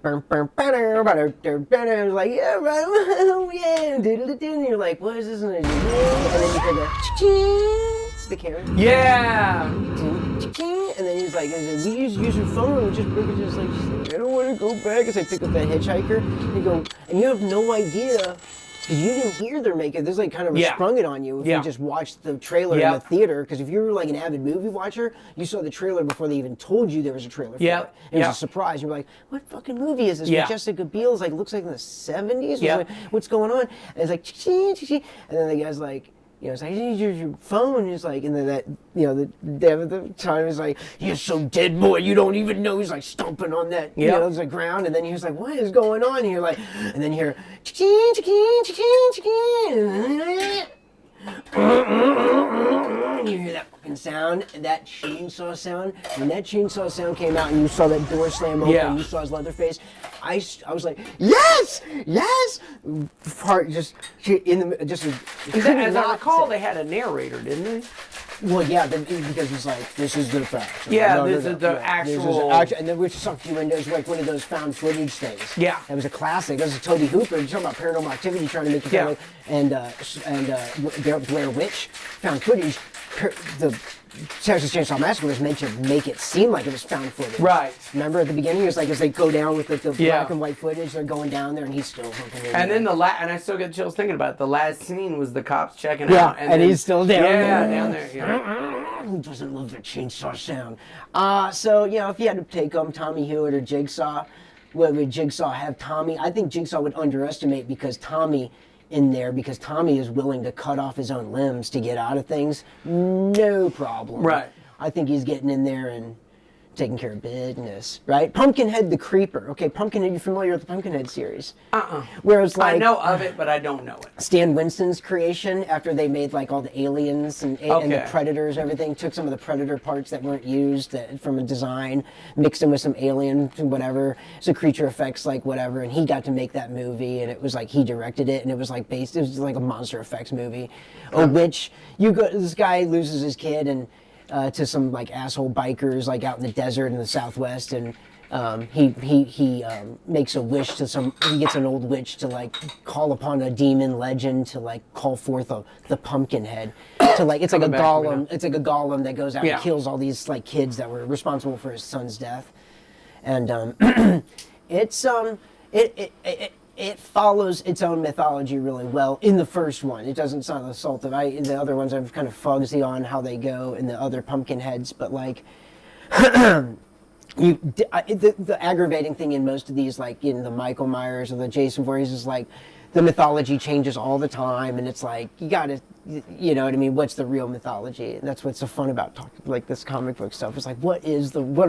Speaker 1: burn, burn, banner, banner, banner. It was like, yeah, right, oh, yeah, diddle-diddle. And you're like, what is this? And then you hear the carrot.
Speaker 2: Yeah.
Speaker 1: And then he's like, we use your phone. Just like, I don't want to go back. As I pick up that hitchhiker, and you have no idea because you didn't hear they're making. There's like kind of
Speaker 2: Yeah.
Speaker 1: sprung it on you if
Speaker 2: Yeah.
Speaker 1: you just watched the trailer
Speaker 2: Yeah.
Speaker 1: in the theater. Because if you were like an avid movie watcher, you saw the trailer before they even told you there was a trailer.
Speaker 2: Yeah.
Speaker 1: For it. It was
Speaker 2: Yeah.
Speaker 1: a surprise. You're like, what fucking movie is this?
Speaker 2: Yeah.
Speaker 1: With Jessica Biel's like looks like in the 70s.
Speaker 2: Yeah.
Speaker 1: Like, what's going on? And it's like, chee, chee, chee. And then the guy's like. It's like, you need your phone. And it's like, and then that, the dev at the time is like, you're so dead, boy. You don't even know. He's like stomping on that,
Speaker 2: Yeah.
Speaker 1: the ground. And then he was like, what is going on here? Like, and then you hear, chee, chee, chee, chee. You hear that fucking sound, that chainsaw sound. When that chainsaw sound came out and you saw that door slam open,
Speaker 2: Yeah.
Speaker 1: and you saw his Leatherface, I was like, yes, yes. Heart just in the just.
Speaker 2: As I recall, they had a narrator, didn't they?
Speaker 1: Well, yeah, because he's like, this is the fact.
Speaker 2: Yeah, this is the
Speaker 1: This is
Speaker 2: actual-
Speaker 1: and then which sucked you into is like one of those found footage things.
Speaker 2: Yeah.
Speaker 1: That was a classic. That was a Tobe Hooper. You're talking about Paranormal Activity, trying to make it
Speaker 2: Yeah.
Speaker 1: like, and Blair Witch found footage. The Texas Chainsaw Massacre was meant to make it seem like it was found footage.
Speaker 2: Right.
Speaker 1: Remember at the beginning, it was like as they go down with the
Speaker 2: Yeah.
Speaker 1: black and white footage, they're going down there, and he's still fucking in
Speaker 2: And
Speaker 1: there.
Speaker 2: then and I still get chills thinking about it. The last scene was the cops checking
Speaker 1: Yeah,
Speaker 2: out.
Speaker 1: and
Speaker 2: then-
Speaker 1: he's still down
Speaker 2: Yeah,
Speaker 1: there.
Speaker 2: down there. Yeah.
Speaker 1: Who doesn't love the chainsaw sound? So, if you had to take Tommy Hewitt or Jigsaw, what would Jigsaw have Tommy? I think Jigsaw would underestimate because Tommy is willing to cut off his own limbs to get out of things. No problem.
Speaker 2: Right.
Speaker 1: I think he's getting in there and taking care of business, right? Pumpkinhead the Creeper. Okay, Pumpkinhead, you familiar with the Pumpkinhead series? Whereas like
Speaker 2: I know of it, but I don't know it.
Speaker 1: Stan Winston's creation after they made like all the aliens and the
Speaker 2: Okay.
Speaker 1: predators, everything, took some of the predator parts that weren't used from a design, mixed them with some alien whatever, so creature effects like whatever, and he got to make that movie, and it was like he directed it, and it was like it was like a monster effects movie, which this guy loses his kid and to some like asshole bikers like out in the desert in the Southwest, and he makes a wish to he gets an old witch to like call upon a demon legend to like call forth the Pumpkinhead to like it's like a golem. It's like a golem that goes out and kills all these like kids that were responsible for his son's death, and it follows its own mythology really well in the first one. It doesn't sound assaultive. In the other ones, I'm kind of fuzzy on how they go in the other Pumpkinheads, but like, the aggravating thing in most of these, like in the Michael Myers or the Jason Voorhees, is like the mythology changes all the time, and it's like you gotta, you know what I mean? What's the real mythology? And that's what's so fun about talking like this comic book stuff. It's like what are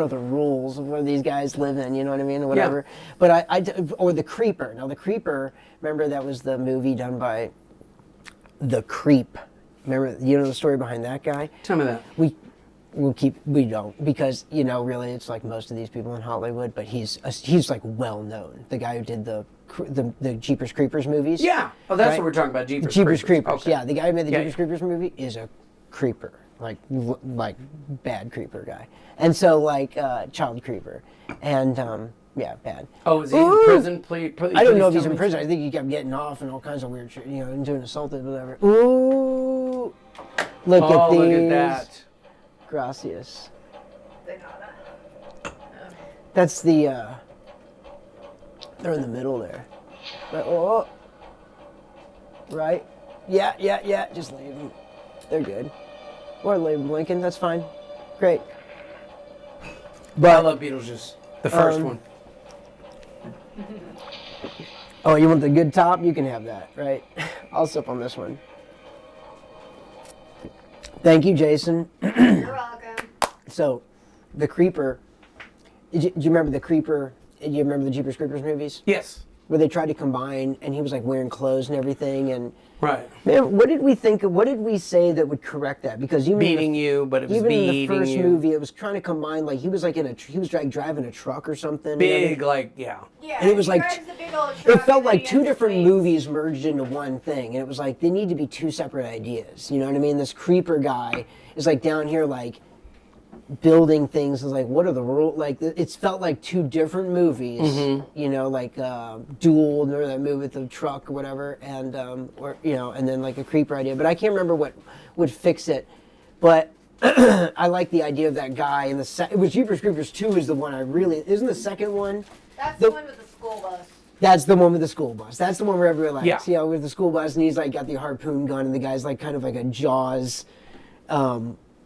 Speaker 1: the rules of where these guys live in? You know what I mean, or whatever. Yeah. But or the Creeper. Now the Creeper. Remember that was the movie done by The Creep. Remember, you know the story behind that guy?
Speaker 2: Tell me that.
Speaker 1: We don't, because really it's like most of these people in Hollywood, but he's like well known. The guy who did the Jeepers Creepers movies.
Speaker 2: Yeah. Oh, that's
Speaker 1: right?
Speaker 2: what we're talking about.
Speaker 1: Jeepers Creepers.
Speaker 2: Okay.
Speaker 1: Yeah, the guy who made the Jeepers Creepers movie is a creeper, like bad creeper guy, and so like child creeper, and bad.
Speaker 2: Oh, is he in prison? Please
Speaker 1: I don't know if he's in prison. I think he kept getting off and all kinds of weird shit, and doing assaulted, whatever. Ooh, look at these.
Speaker 2: Look at that.
Speaker 1: Gracias.
Speaker 3: They got it.
Speaker 1: That's the, they're in the middle there. But, right? Yeah, just leave them. They're good. Or leave them blinking, that's fine. Great. But,
Speaker 2: I love Beetlejuice. The first one.
Speaker 1: Oh, you want the good top? You can have that, right? I'll sip on this one. Thank you, Jason.
Speaker 3: You're welcome.
Speaker 1: So, the Creeper. Do you remember the Creeper? Do you remember the Jeepers Creepers movies?
Speaker 2: Yes.
Speaker 1: Where they tried to combine, and he was like wearing clothes and everything, and
Speaker 2: Right.
Speaker 1: man, what did we think? What did we say that would correct that? Because even
Speaker 2: Beating you, but it was
Speaker 1: even in the
Speaker 2: beating
Speaker 1: first
Speaker 2: you.
Speaker 1: movie, it was trying to combine. Like he was like he was like driving a truck or something.
Speaker 2: Big, like, yeah.
Speaker 3: Yeah,
Speaker 1: And it was
Speaker 3: he
Speaker 1: like
Speaker 3: drives the big old
Speaker 1: It
Speaker 3: truck
Speaker 1: felt
Speaker 3: and then
Speaker 1: like
Speaker 3: he
Speaker 1: two
Speaker 3: has the
Speaker 1: different
Speaker 3: plates.
Speaker 1: movies merged into one thing, and it was like they need to be two separate ideas. You know what I mean? This creeper guy is like down here, like building things. Is like, what are the rules? Like, it's felt like two different movies.
Speaker 2: Mm-hmm.
Speaker 1: You know, like Duel, remember that movie with the truck or whatever, and and then like a creeper idea. But I can't remember what would fix it. But I like the idea of that guy. And it was Jeepers Creepers 2 is the one I really. Isn't the second one?
Speaker 3: That's the one with the school bus.
Speaker 1: That's the one with the school bus. That's the one where everyone likes.
Speaker 2: Yeah.
Speaker 1: With the school bus, and he's like got the harpoon gun, and the guy's like kind of like a Jaws.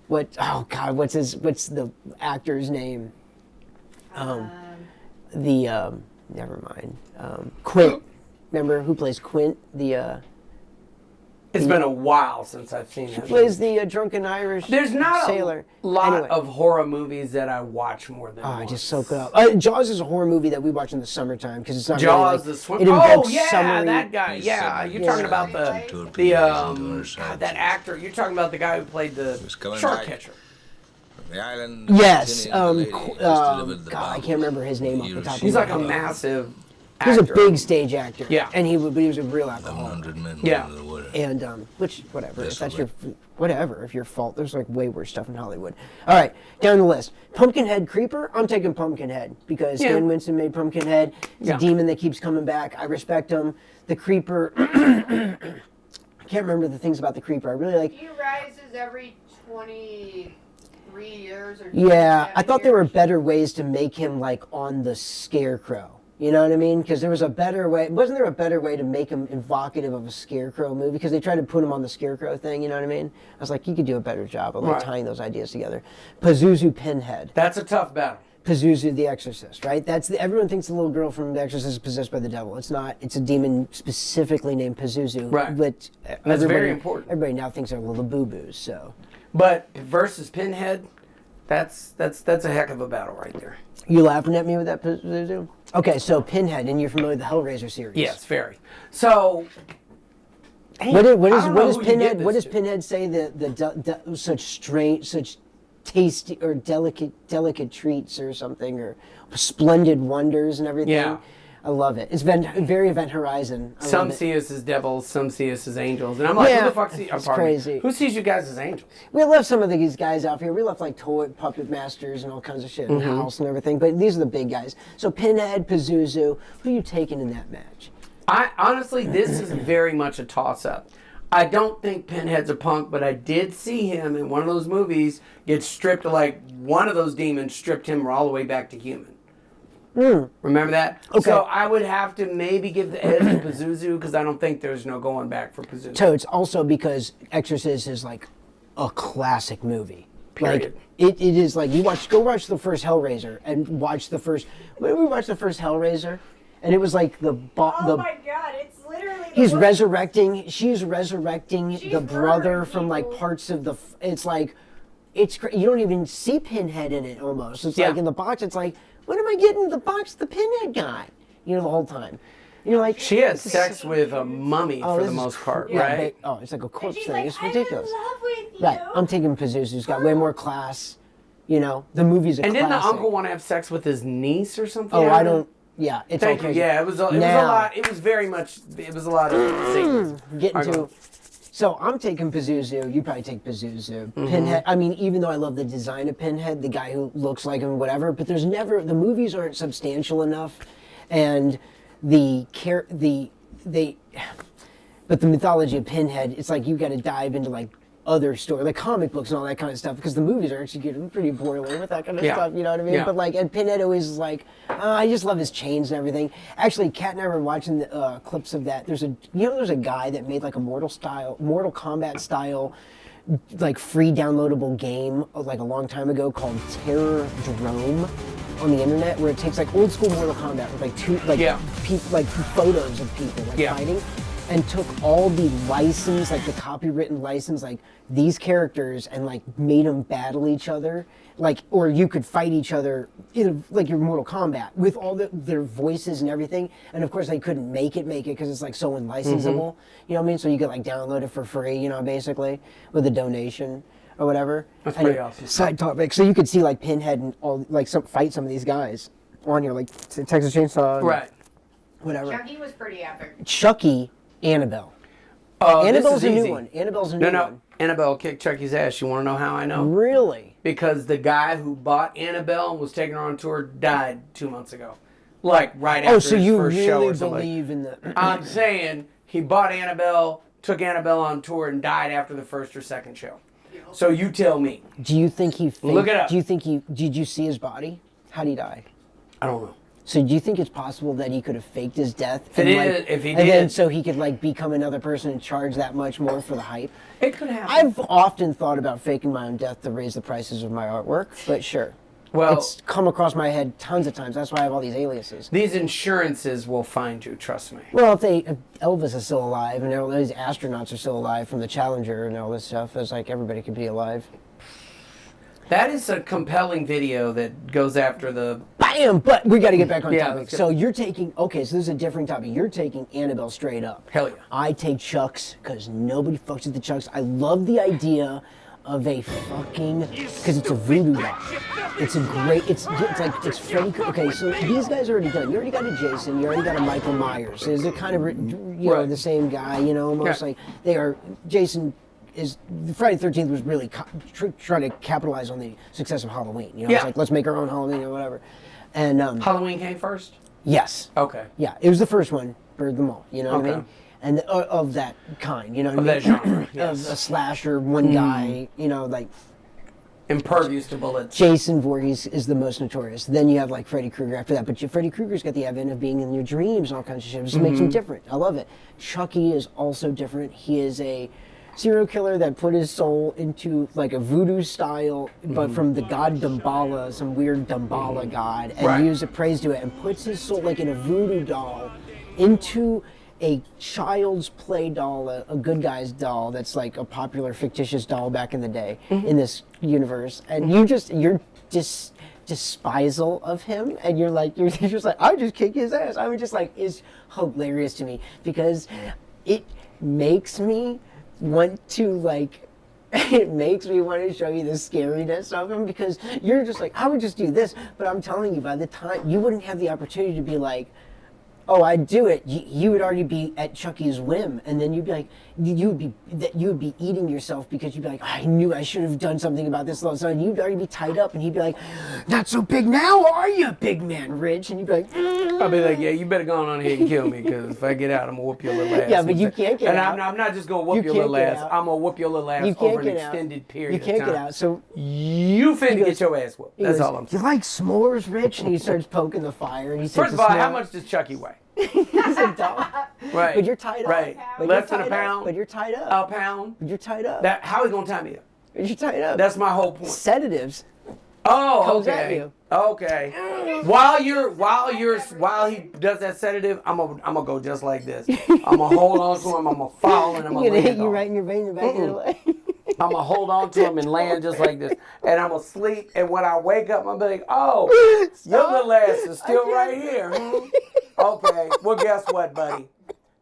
Speaker 1: What's the actor's name? Never mind. Quint. Remember who plays Quint?
Speaker 2: It's been a while since I've seen that.
Speaker 1: Plays the drunken Irish
Speaker 2: There's not
Speaker 1: sailor.
Speaker 2: a lot
Speaker 1: Anyway.
Speaker 2: of horror movies that I watch more than
Speaker 1: Oh, I
Speaker 2: once.
Speaker 1: just soak it up. Jaws is a horror movie that we watch in the summertime because it's not
Speaker 2: Jaws,
Speaker 1: really
Speaker 2: the swim.
Speaker 1: It
Speaker 2: Oh
Speaker 1: invokes
Speaker 2: yeah,
Speaker 1: summery.
Speaker 2: that guy. Yeah, you're talking about that actor. You're talking about the guy who played the shark catcher.
Speaker 4: The island.
Speaker 1: Yes.
Speaker 4: the lady just delivered the
Speaker 1: God, I
Speaker 4: bomb.
Speaker 1: can't remember his name off the top of
Speaker 2: He's
Speaker 1: my
Speaker 2: like a
Speaker 1: head.
Speaker 2: massive.
Speaker 1: He's a
Speaker 2: actor.
Speaker 1: big stage actor.
Speaker 2: Yeah.
Speaker 1: And he was a real alcoholic.
Speaker 4: 100 men
Speaker 2: Yeah.
Speaker 4: went into the water.
Speaker 1: And which whatever, if that's
Speaker 4: Desolate.
Speaker 1: if your fault, there's like way worse stuff in Hollywood. All right, down the list. Pumpkinhead Creeper. I'm taking Pumpkinhead because
Speaker 2: Yeah.
Speaker 1: Stan Winston made Pumpkinhead. It's
Speaker 2: Yeah.
Speaker 1: a demon that keeps coming back. I respect him. The Creeper. I can't remember the things about the Creeper. I really like.
Speaker 3: He rises every 23 years or
Speaker 1: Yeah,
Speaker 3: 27
Speaker 1: I thought there were
Speaker 3: years.
Speaker 1: better ways to make him like on the Scarecrow. You know what I mean? Because there was a better way. Wasn't there a better way to make him evocative of a Scarecrow movie? Because they tried to put him on the Scarecrow thing. You know what I mean? I was like, you could do a better job of like
Speaker 2: Right.
Speaker 1: tying those ideas together. Pazuzu Pinhead.
Speaker 2: That's a tough battle.
Speaker 1: Pazuzu the Exorcist, right? Everyone thinks the little girl from The Exorcist is possessed by the devil. It's not. It's a demon specifically named Pazuzu.
Speaker 2: Right.
Speaker 1: But
Speaker 2: That's very important.
Speaker 1: Everybody now thinks they're little boo-boos. So
Speaker 2: But versus Pinhead, That's a heck of a battle right there.
Speaker 1: You laughing at me with that, Pazuzu? Okay, so Pinhead, and you're familiar with the Hellraiser series.
Speaker 2: Yes, very. So,
Speaker 1: What
Speaker 2: I don't know
Speaker 1: does
Speaker 2: who you
Speaker 1: Pinhead?
Speaker 2: give
Speaker 1: What
Speaker 2: this
Speaker 1: does
Speaker 2: to.
Speaker 1: Pinhead say? Such tasty or delicate treats or something, or splendid wonders and everything.
Speaker 2: Yeah.
Speaker 1: I love it. It's very Event Horizon. I
Speaker 2: Some
Speaker 1: love it.
Speaker 2: see us as devils, some see us as angels, and I'm like,
Speaker 1: Yeah,
Speaker 2: who the fuck sees?
Speaker 1: it's crazy.
Speaker 2: Who sees you guys as angels?
Speaker 1: We left some of these guys out here. We left like toy puppet masters and all kinds of shit, and House and everything. But these are the big guys. So Pinhead, Pazuzu, who are you taking in that match?
Speaker 2: I honestly, this is very much a toss-up. I don't think Pinhead's a punk, but I did see him in one of those movies get stripped, like one of those demons stripped him all the way back to human. Remember that?
Speaker 1: Okay.
Speaker 2: So I would have to maybe give the edge to Pazuzu because I don't think there's no going back for Pazuzu.
Speaker 1: Toads, also because Exorcist is like a classic movie.
Speaker 2: Period.
Speaker 1: Like it is like go watch the first Hellraiser and watch the first. When we watched the first Hellraiser, and it was like
Speaker 3: Oh my god, it's literally.
Speaker 1: She's resurrecting the
Speaker 3: She's
Speaker 1: brother
Speaker 3: murdering
Speaker 1: from like
Speaker 3: people.
Speaker 1: parts of the. It's like, it's you don't even see Pinhead in it almost. It's like
Speaker 2: Yeah.
Speaker 1: in the box. It's like, when am I getting the box the Pinhead guy? You know, the whole time. You're like,
Speaker 2: She has sex with a mummy for
Speaker 1: this
Speaker 2: the
Speaker 1: is
Speaker 2: most part,
Speaker 1: yeah,
Speaker 2: right?
Speaker 1: it's like a corpse
Speaker 3: She's
Speaker 1: thing.
Speaker 3: like,
Speaker 1: It's
Speaker 3: I'm
Speaker 1: ridiculous.
Speaker 3: in love with you.
Speaker 1: Right, I'm taking Pazuzu's got way more class. You know, the movie's a
Speaker 2: And didn't the
Speaker 1: classic.
Speaker 2: uncle want to have sex with his niece or something?
Speaker 1: Oh, I don't. Yeah, it's all
Speaker 2: Thank you.
Speaker 1: crazy.
Speaker 2: Yeah, it was a
Speaker 1: Now-
Speaker 2: lot. It was very much. It was a lot of Satans.
Speaker 1: Getting
Speaker 2: Alright, go
Speaker 1: to. So I'm taking Pazuzu. You probably take Pazuzu.
Speaker 2: Mm-hmm.
Speaker 1: Pinhead. I mean, even though I love the design of Pinhead, the guy who looks like him, whatever. But there's never the movies aren't substantial enough, and but the mythology of Pinhead, it's like you got to dive into like other story, like comic books and all that kind of stuff, because the movies are actually getting pretty boring with that kind of
Speaker 2: Yeah.
Speaker 1: stuff. You know what I mean?
Speaker 2: Yeah.
Speaker 1: But like, and Pinhead always is like, I just love his chains and everything. Actually, Kat and I were watching the clips of that. There's a guy that made like a Mortal Kombat style, like free downloadable game like a long time ago called Terror Drome on the internet, where it takes like old school Mortal Kombat with like
Speaker 2: Yeah.
Speaker 1: like photos of people like
Speaker 2: Yeah.
Speaker 1: fighting, and took all the license, like the copywritten license, like these characters, and like made them battle each other, like, or you could fight each other in like your Mortal Kombat with all their voices and everything. And of course they couldn't make it because it's like so unlicensable. You know what I mean? So you could like download it for free, you know, basically with a donation or whatever.
Speaker 2: That's
Speaker 1: And
Speaker 2: pretty awesome.
Speaker 1: Side topic. So you could see like Pinhead and all like fight some of these guys on here, like Texas Chainsaw, and
Speaker 2: Right.
Speaker 1: whatever.
Speaker 3: Chucky was pretty epic.
Speaker 1: Chucky, Annabelle.
Speaker 2: Oh,
Speaker 1: Annabelle's
Speaker 2: this
Speaker 1: a
Speaker 2: is
Speaker 1: new
Speaker 2: easy.
Speaker 1: one. Annabelle's a new
Speaker 2: No.
Speaker 1: one.
Speaker 2: Annabelle kicked Chucky's ass. You want to know how I know?
Speaker 1: Really?
Speaker 2: Because the guy who bought Annabelle and was taking her on tour died 2 months ago. Like right after
Speaker 1: Oh, so
Speaker 2: his
Speaker 1: you
Speaker 2: first show
Speaker 1: really
Speaker 2: or something.
Speaker 1: believe in the?
Speaker 2: I'm saying he bought Annabelle, took Annabelle on tour, and died after the first or second show. So you tell me.
Speaker 1: Do you think he? Faked,
Speaker 2: Look it up.
Speaker 1: Do you think he? Did you see his body? How did he die?
Speaker 2: I don't know.
Speaker 1: So do you think it's possible that he could have faked his death?
Speaker 2: If
Speaker 1: and, then
Speaker 2: did.
Speaker 1: so he could like become another person and charge that much more for the hype?
Speaker 2: It could happen.
Speaker 1: I've often thought about faking my own death to raise the prices of my artwork, but sure.
Speaker 2: Well-
Speaker 1: it's come across my head tons of times. That's why I have all these aliases.
Speaker 2: These insurances will find you. Trust me.
Speaker 1: Well, if Elvis is still alive and all these astronauts are still alive from the Challenger and all this stuff, it's like everybody could be alive.
Speaker 2: That is a compelling video that goes after the.
Speaker 1: Bam! But we got to get back on
Speaker 2: Yeah,
Speaker 1: topic.
Speaker 2: let's go.
Speaker 1: So you're taking, okay, so this is a different topic. You're taking Annabelle straight up.
Speaker 2: Hell yeah.
Speaker 1: I take Chucks because nobody fucks with the Chucks. I love the idea of a fucking, because it's a voodoo doll. It's a great, it's like, it's Freddy, okay, so these guys are already done. You already got a Jason, you already got a Michael Myers. Is it kind of, you know,
Speaker 2: Right.
Speaker 1: the same guy, you know, almost
Speaker 2: Yeah.
Speaker 1: like they are, Jason is, Friday the 13th was really trying to capitalize on the success of Halloween. You know, it's
Speaker 2: Yeah.
Speaker 1: like, let's make our own Halloween or whatever. And,
Speaker 2: Halloween came first?
Speaker 1: yes.
Speaker 2: Okay.
Speaker 1: Yeah, it was the first one for them all, you know what I
Speaker 2: Okay.
Speaker 1: mean? And of that kind, you know what
Speaker 2: Of
Speaker 1: I
Speaker 2: that
Speaker 1: mean?
Speaker 2: genre,
Speaker 1: Of
Speaker 2: yes.
Speaker 1: a slasher, one guy, you know, like
Speaker 2: Impervious to bullets.
Speaker 1: Jason Voorhees is the most notorious. Then you have like Freddy Krueger after that. But Freddy Krueger's got the advent of being in your dreams and all kinds of shit. It just makes him different. I love it. Chucky is also different. He is a serial killer that put his soul into like a voodoo style, but from the god Damballa, some weird Damballa god, and
Speaker 2: Right.
Speaker 1: uses praise to it and puts his soul like in a voodoo doll into a child's play doll, a good guy's doll that's like a popular fictitious doll back in the day in this universe, and you're just despisal of him, and you're just like, I just kick his ass. I mean, just like, is hilarious to me because it makes me want to like. It makes me want to show you the scariness of him because you're just like, I would just do this, but I'm telling you, by the time you wouldn't have the opportunity to be like, oh, I'd do it. You would already be at Chucky's whim, and then you'd be like, you would be eating yourself because you'd be like, I knew I should have done something about this. So you'd already be tied up, and he'd be like, not so big now, are you, big man, Rich? And you'd be like,
Speaker 2: I'll be like, yeah, you better go on ahead and kill me because if I get out, I'm gonna whoop your little ass.
Speaker 1: Yeah, but you can't get out.
Speaker 2: And I'm not just gonna whoop
Speaker 1: You
Speaker 2: your little
Speaker 1: can't get
Speaker 2: ass.
Speaker 1: out.
Speaker 2: I'm gonna whoop your little ass
Speaker 1: you can't
Speaker 2: over an
Speaker 1: get out.
Speaker 2: extended period
Speaker 1: You can't
Speaker 2: of time.
Speaker 1: get out. So
Speaker 2: You finna
Speaker 1: goes-
Speaker 2: get your ass whooped.
Speaker 1: he
Speaker 2: That's
Speaker 1: goes,
Speaker 2: all I'm
Speaker 1: you
Speaker 2: saying.
Speaker 1: like s'mores, Rich? And he starts poking the fire, and he
Speaker 2: First of all, how much does Chucky weigh?
Speaker 1: He's a doll.
Speaker 2: Right.
Speaker 1: But you're tied up.
Speaker 2: Right.
Speaker 1: But
Speaker 2: Less
Speaker 1: you're
Speaker 2: than a
Speaker 1: tied up.
Speaker 2: pound.
Speaker 1: But you're tied up.
Speaker 2: A pound.
Speaker 1: But you're tied up.
Speaker 2: That how he gonna tie me up?
Speaker 1: But you're tied up.
Speaker 2: That's my whole point.
Speaker 1: sedatives.
Speaker 2: Oh,
Speaker 1: comes at
Speaker 2: okay.
Speaker 1: you.
Speaker 2: Okay. While he does that sedative, I'm gonna go just like this. I'm gonna hold on to him. I'm gonna fall and I'm
Speaker 1: He's
Speaker 2: gonna
Speaker 1: gonna hit
Speaker 2: land
Speaker 1: you
Speaker 2: on
Speaker 1: right
Speaker 2: him.
Speaker 1: in your vein in the back of your leg.
Speaker 2: I'm gonna hold on to him and land just like this, and I'm gonna sleep. And when I wake up, I'm gonna be like, "Oh, your little ass is still right here." Hmm? Okay. Well, guess what, buddy?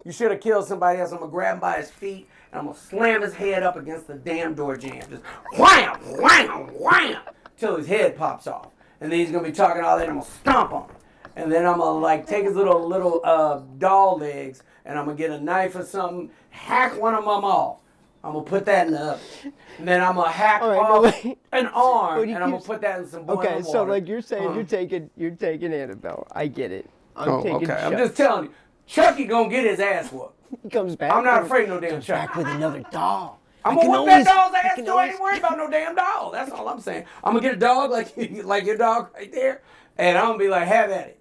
Speaker 2: You should have killed somebody else. I'm gonna grab him by his feet and I'm gonna slam his head up against the damn door jamb. Just wham, wham, wham, till his head pops off. And then he's gonna be talking all that. And I'm gonna stomp on him. And then I'm gonna like take his little doll legs and I'm gonna get a knife or something, hack one of them off. I'm gonna put that in the oven. And then I'm gonna hack
Speaker 1: All right, no,
Speaker 2: off
Speaker 1: wait.
Speaker 2: an arm
Speaker 1: What do you
Speaker 2: and I'm gonna
Speaker 1: keep-
Speaker 2: put that in some boiling
Speaker 1: Okay,
Speaker 2: water.
Speaker 1: so like you're saying
Speaker 2: Uh-huh.
Speaker 1: you're taking Annabelle. I get it. I'm
Speaker 2: Oh,
Speaker 1: taking
Speaker 2: okay. I'm
Speaker 1: Chuck.
Speaker 2: just telling you, Chucky gonna get his ass whooped.
Speaker 1: He comes back.
Speaker 2: I'm not
Speaker 1: with-
Speaker 2: afraid of no damn
Speaker 1: comes
Speaker 2: Chucky.
Speaker 1: back with another doll.
Speaker 2: I'm
Speaker 1: I
Speaker 2: gonna
Speaker 1: can
Speaker 2: whip that
Speaker 1: always-
Speaker 2: dog's
Speaker 1: I
Speaker 2: ass
Speaker 1: can
Speaker 2: too. I ain't
Speaker 1: always-
Speaker 2: worried about no damn dog. That's all I'm saying. I'm gonna get a dog like your dog right there, and I'm gonna be like, have at it.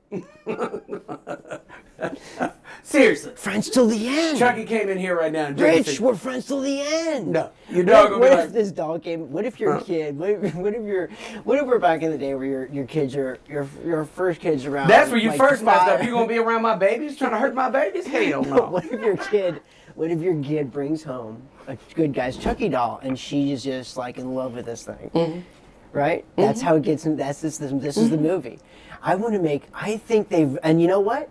Speaker 2: Seriously.
Speaker 1: Friends till the end.
Speaker 2: Chucky came in here right now and
Speaker 1: Rich, we're friends till the end.
Speaker 2: No, your dog
Speaker 1: What
Speaker 2: gonna be
Speaker 1: if
Speaker 2: like,
Speaker 1: this dog came? What if you're a kid? What if we're back in the day where your kids are your first kids around?
Speaker 2: that's where you
Speaker 1: like,
Speaker 2: first messed up.
Speaker 1: 5.
Speaker 2: You gonna be around my babies trying to hurt my babies? Hell no.
Speaker 1: What if your kid brings home a good guy's Chucky doll and she is just like in love with this thing, right? That's how it gets. This is the movie. I think they've. And you know what?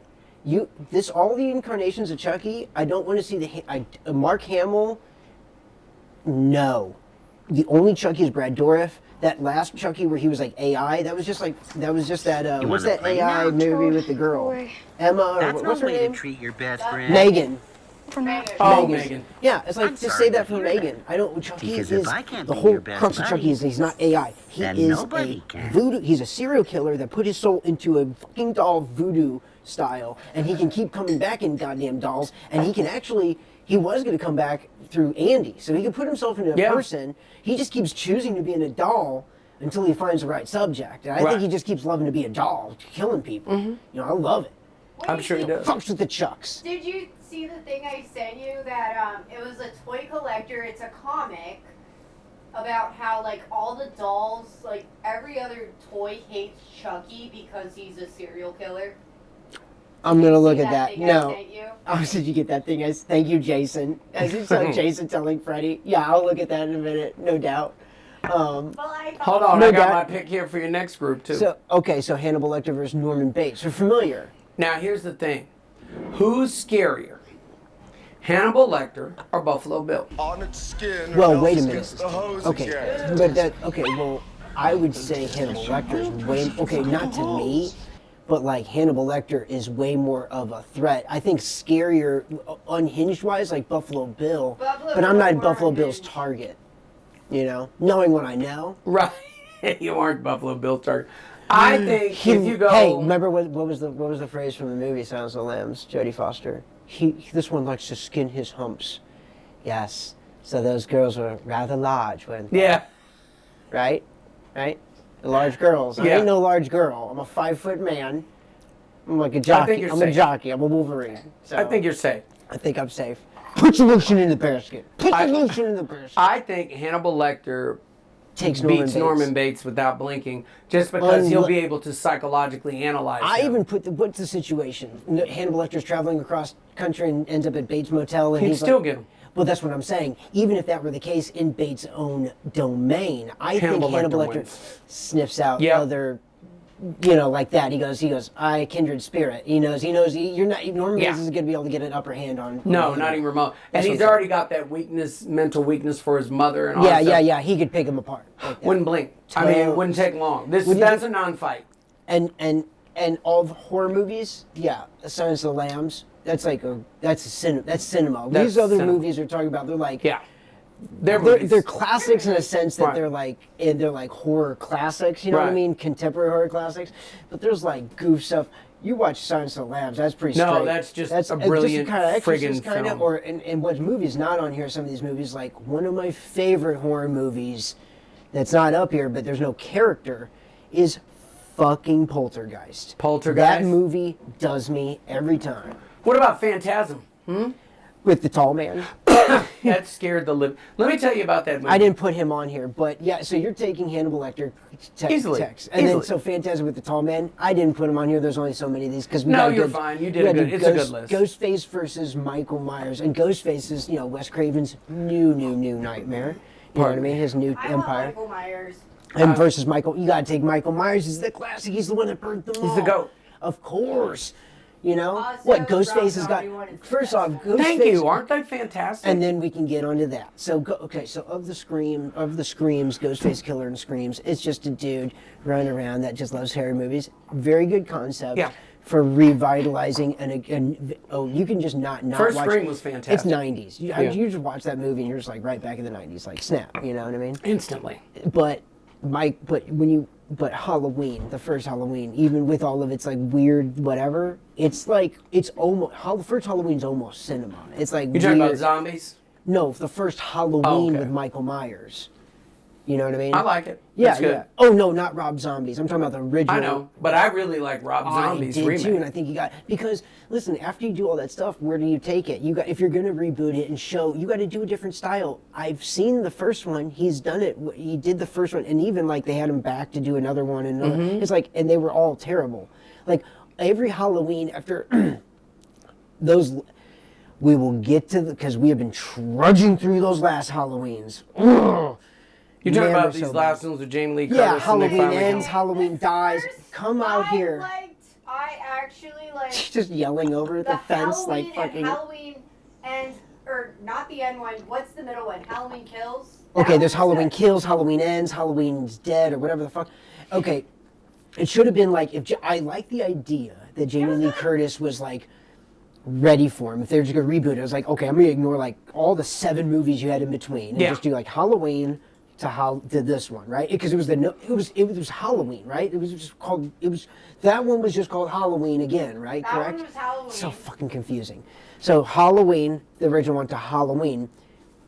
Speaker 1: All the incarnations of Chucky. I don't want to see Mark Hamill. No, the only Chucky is Brad Dourif. That last Chucky where he was like AI. That was just that.
Speaker 5: You
Speaker 1: What's
Speaker 5: wanna
Speaker 1: that
Speaker 5: play
Speaker 1: AI
Speaker 5: now?
Speaker 1: movie with the girl?
Speaker 3: Boy.
Speaker 1: Emma or
Speaker 5: That's no
Speaker 1: what's her
Speaker 5: way
Speaker 1: name?
Speaker 5: to treat your best friend.
Speaker 1: Megan.
Speaker 2: Oh, Megan.
Speaker 1: Yeah, it's like
Speaker 5: I'm
Speaker 1: just
Speaker 5: sorry
Speaker 1: say that
Speaker 5: to
Speaker 1: for
Speaker 5: hear
Speaker 1: Megan.
Speaker 5: that.
Speaker 1: I don't. Chucky
Speaker 5: Because
Speaker 1: is
Speaker 5: if I can't
Speaker 1: the
Speaker 5: be
Speaker 1: whole
Speaker 5: your best
Speaker 1: crux of Chucky
Speaker 5: buddy,
Speaker 1: is he's not AI. He
Speaker 5: then
Speaker 1: is
Speaker 5: nobody
Speaker 1: a
Speaker 5: can.
Speaker 1: voodoo. He's a serial killer that put his soul into a fucking doll voodoo style, and he can keep coming back in goddamn dolls. And he can actually. He was going to come back through Andy, so he can put himself into a
Speaker 2: Yeah.
Speaker 1: person. He just keeps choosing to be in a doll until he finds the right subject. And I
Speaker 2: Right.
Speaker 1: think he just keeps loving to be a doll, killing people. You know, I love it.
Speaker 2: I'm sure he does.
Speaker 1: Fucks with the Chucks.
Speaker 3: Did you see the thing I sent you that it was a toy collector? It's a comic about how like all the dolls, like every other toy hates Chucky because he's a serial killer.
Speaker 1: I'm gonna look
Speaker 3: See
Speaker 1: at that.
Speaker 3: thing I
Speaker 1: No.
Speaker 3: sent you?
Speaker 1: Oh, did you get that thing? Thank you, Jason. As you saw Jason telling Freddie. Yeah, I'll look at that in a minute, no doubt.
Speaker 3: Well, I thought
Speaker 2: Hold on,
Speaker 1: No
Speaker 2: I got
Speaker 1: doubt.
Speaker 2: my pick here for your next group too.
Speaker 1: So Hannibal Lecter versus Norman Bates. We're familiar.
Speaker 2: Now here's the thing. Who's scarier? Hannibal Lecter or Buffalo Bill?
Speaker 6: On its skin. or
Speaker 1: Well,
Speaker 6: else
Speaker 1: wait a
Speaker 6: it
Speaker 1: minute.
Speaker 6: gets the hose
Speaker 1: Okay,
Speaker 6: again.
Speaker 1: well, I would say Hannibal Lecter is way not to me, but like Hannibal Lecter is way more of a threat. I think scarier, unhinged wise, like Buffalo Bill.
Speaker 3: Buffalo
Speaker 1: But I'm
Speaker 3: Bill
Speaker 1: not
Speaker 3: more
Speaker 1: Buffalo Bill's
Speaker 3: unhinged.
Speaker 1: target. You know, knowing what I know.
Speaker 2: Right. You aren't Buffalo Bill target. I think if you go.
Speaker 1: Hey, remember what was the phrase from the movie Silence of the Lambs? Jodie Foster. This one likes to skin his humps. Yes. So those girls were rather large, weren't they?
Speaker 2: Yeah.
Speaker 1: Right? Right? The large girls. I
Speaker 2: Yeah.
Speaker 1: ain't no large girl. I'm a 5-foot man. I'm like a jockey.
Speaker 2: you're
Speaker 1: I'm
Speaker 2: safe.
Speaker 1: a jockey. I'm a Wolverine. So
Speaker 2: I think you're safe.
Speaker 1: I think I'm safe. Put your lotion in the basket. Put
Speaker 2: I-
Speaker 1: the lotion in the basket.
Speaker 2: I think Hannibal Lecter
Speaker 1: Takes
Speaker 2: beats
Speaker 1: Norman
Speaker 2: Norman
Speaker 1: Bates.
Speaker 2: Bates without blinking, just because he'll
Speaker 1: Unle-
Speaker 2: be able to psychologically analyze
Speaker 1: I
Speaker 2: him.
Speaker 1: even what's the situation? Hannibal Lecter's traveling across
Speaker 5: country and ends up at Bates Motel, and
Speaker 2: He'd
Speaker 5: he's
Speaker 2: still
Speaker 5: like,
Speaker 2: get him.
Speaker 5: well, that's what I'm saying. Even if that were the case in Bates' own domain, I
Speaker 2: Hannibal
Speaker 5: think Hannibal
Speaker 2: Lecter
Speaker 5: Lecter
Speaker 2: wins.
Speaker 5: sniffs out
Speaker 2: Yeah.
Speaker 5: other, like that. He goes, I kindred spirit. You're not, normally
Speaker 2: Yeah.
Speaker 5: this is going to be able to get an upper hand on.
Speaker 2: No,
Speaker 5: on
Speaker 2: not even remote. And
Speaker 5: That's
Speaker 2: he's
Speaker 5: what I'm
Speaker 2: already got that weakness, mental weakness for his mother and all
Speaker 5: Yeah,
Speaker 2: that stuff.
Speaker 5: yeah. He could pick him apart. Like that.
Speaker 2: Wouldn't blink. I mean, it
Speaker 5: Totes.
Speaker 2: wouldn't take long.
Speaker 5: Would you
Speaker 2: That's
Speaker 5: do-
Speaker 2: a non-fight.
Speaker 5: And all the horror movies, yeah, Silence of the Lambs. That's cinema. That's cinema.
Speaker 2: That's
Speaker 5: These other
Speaker 2: cinema.
Speaker 5: movies are talking about. They're like
Speaker 2: Yeah.
Speaker 5: they're classics in a sense that
Speaker 2: Right.
Speaker 5: they're like horror classics. You know what I
Speaker 2: Right.
Speaker 5: mean? Contemporary horror classics. But there's like goof stuff. You watch Silence of the Lambs. That's pretty.
Speaker 2: No,
Speaker 5: straight.
Speaker 2: that's just a
Speaker 5: it's
Speaker 2: brilliant
Speaker 5: kind of
Speaker 2: friggin'
Speaker 5: kind
Speaker 2: film.
Speaker 5: of. And what movies not on here? Some of these movies, like one of my favorite horror movies, that's not up here, but there's no character, is fucking Poltergeist.
Speaker 2: Poltergeist?
Speaker 5: That movie does me every time.
Speaker 2: What about Phantasm?
Speaker 5: With the tall man.
Speaker 2: That scared the lip. Let me tell you about that movie.
Speaker 5: I didn't put him on here, but yeah, so you're taking Hannibal Lecter
Speaker 2: Easily.
Speaker 5: text. And then
Speaker 2: Easily.
Speaker 5: so Phantasm with the tall man, I didn't put him on here. There's only so many of these because we
Speaker 2: No,
Speaker 5: got
Speaker 2: you're
Speaker 5: good,
Speaker 2: fine. You did
Speaker 5: we
Speaker 2: a
Speaker 5: gotta
Speaker 2: good-
Speaker 5: do
Speaker 2: it's a good list.
Speaker 5: Ghostface versus Michael Myers. And Ghostface is, Wes Craven's new nightmare. You know what I mean? His new
Speaker 3: I want
Speaker 5: empire.
Speaker 3: Michael Myers.
Speaker 5: And versus Michael, you gotta take Michael Myers. He's the classic. He's the one that burned them all.
Speaker 2: He's the GOAT.
Speaker 5: Of course.
Speaker 3: Also,
Speaker 5: What Ghostface has
Speaker 3: Rob
Speaker 5: got?
Speaker 3: Zombie one is the
Speaker 5: First
Speaker 3: best.
Speaker 5: off, Ghostface.
Speaker 2: Thank you. Aren't they fantastic?
Speaker 5: And then we can get onto that. So so of the screams, Ghostface Killer and Screams, it's just a dude running around that just loves horror movies. Very good concept.
Speaker 2: Yeah.
Speaker 5: For revitalizing and you can just not
Speaker 2: First
Speaker 5: watch.
Speaker 2: Scream was fantastic.
Speaker 5: It's 90s. You,
Speaker 2: Yeah.
Speaker 5: you just watch that movie and you're just like right back in the 90s, like snap. You know what I mean?
Speaker 2: Instantly.
Speaker 5: But Halloween, the first Halloween, even with all of its like weird whatever, it's almost first Halloween's almost cinema. It's like
Speaker 2: You talking about
Speaker 5: weird-
Speaker 2: zombies?
Speaker 5: No, the first Halloween
Speaker 2: okay.
Speaker 5: with Michael Myers. You know what I mean?
Speaker 2: I like it.
Speaker 5: Yeah,
Speaker 2: It's good.
Speaker 5: yeah. Oh no, not Rob Zombies. I'm talking about the original.
Speaker 2: I know, but I really like Rob Zombie's
Speaker 5: I did
Speaker 2: remake.
Speaker 5: too, and I think you got because listen, after you do all that stuff, where do you take it? If you're gonna reboot it and show, you got to do a different style. I've seen the first one. He's done it. He did the first one, and even like they had him back to do another one, and another. It's like, and they were all terrible. Like every Halloween after those. We will get to because we have been trudging through those last Halloweens. Ugh.
Speaker 2: You're talking
Speaker 5: Man,
Speaker 2: about
Speaker 5: they're
Speaker 2: these
Speaker 5: so
Speaker 2: last
Speaker 5: bad.
Speaker 2: ones with Jamie Lee Curtis.
Speaker 5: Yeah,
Speaker 2: and they
Speaker 5: Halloween
Speaker 2: finally
Speaker 5: ends,
Speaker 2: come-
Speaker 5: Halloween dies.
Speaker 3: First,
Speaker 5: Come out here.
Speaker 3: I actually liked
Speaker 5: Just yelling over
Speaker 3: the
Speaker 5: the fence
Speaker 3: Halloween
Speaker 5: like fucking.
Speaker 3: and Halloween and or not the end one. What's the middle one? Halloween Kills.
Speaker 5: Okay,
Speaker 3: That
Speaker 5: there's
Speaker 3: was
Speaker 5: Halloween
Speaker 3: good.
Speaker 5: Kills, Halloween Ends, Halloween's Dead, or whatever the fuck. Okay, it should have been like I like the idea that Jamie Lee Curtis was like ready for him. If they were just gonna reboot it, I was like, okay, I'm gonna ignore like all the 7 movies you had in between and
Speaker 2: Yeah.
Speaker 5: just do like Halloween to this one, right? Because it was Halloween, right? That one was just called Halloween again, right?
Speaker 3: That
Speaker 5: Correct?
Speaker 3: one was Halloween.
Speaker 5: So fucking confusing. So Halloween, the original one to Halloween,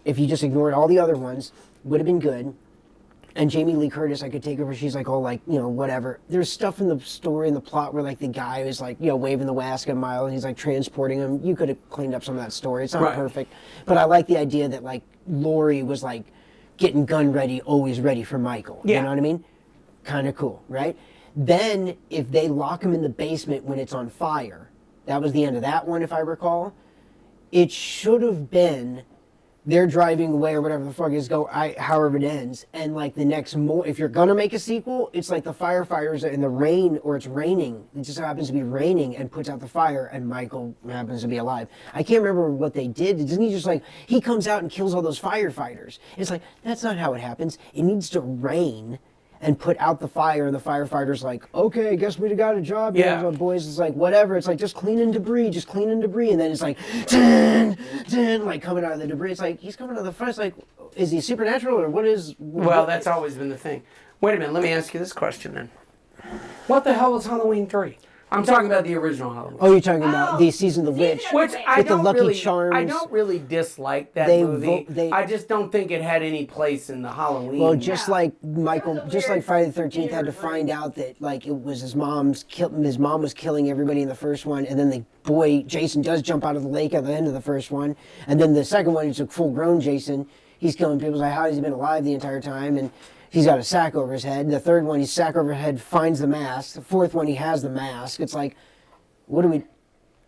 Speaker 5: if you just ignored all the other ones, would have been good. And Jamie Lee Curtis, I could take over. She's like, oh, like, whatever. There's stuff in the story and the plot where like the guy is like, waving the Wasca Mile and he's like transporting him. You could have cleaned up some of that story. It's not
Speaker 2: Right.
Speaker 5: perfect. But I like the idea that like Laurie was like getting gun ready, always ready for Michael.
Speaker 2: Yeah.
Speaker 5: You know what I mean? Kind of cool, right? Then if they lock him in the basement when it's on fire, that was the end of that one, if I recall. It should have been they're driving away or whatever the fuck is however it ends, and like the next if you're gonna make a sequel, it's like the firefighters are in the rain or it's raining. It just happens to be raining and puts out the fire, and Michael happens to be alive. I can't remember what they did. Doesn't he just like he comes out and kills all those firefighters? It's like that's not how it happens. It needs to rain and put out the fire, and the firefighter's like, okay, I guess we got a job.
Speaker 2: Yeah.
Speaker 5: The boys is like, whatever. It's like, just cleaning debris. And then it's like, dun, dun, like coming out of the debris. It's like, he's coming out of the front. It's like, is he supernatural or what is?
Speaker 2: Well, that's always been the thing. Wait a minute. Let me ask you this question then. What the hell was Halloween 3? I'm talking about the original Halloween.
Speaker 5: Oh, you're talking about the Season of the Witch.
Speaker 2: Which I
Speaker 5: With the
Speaker 2: don't
Speaker 5: Lucky
Speaker 2: really,
Speaker 5: Charms.
Speaker 2: I don't really dislike that
Speaker 5: They
Speaker 2: movie.
Speaker 5: they-
Speaker 2: I just don't think it had any place in the Halloween.
Speaker 5: Well, just like Michael,
Speaker 3: It was a
Speaker 5: just like
Speaker 3: weird
Speaker 5: Friday the 13th had to
Speaker 3: weird
Speaker 5: find out that like it was his mom was killing everybody in the first one, and then the boy Jason does jump out of the lake at the end of the first one, and then the second one is a full-grown Jason. He's killing people. It's like, how has he been alive the entire time? And he's got a sack over his head. The third one, he's sack over his head, finds the mask. The fourth one, he has the mask. It's like, what do we?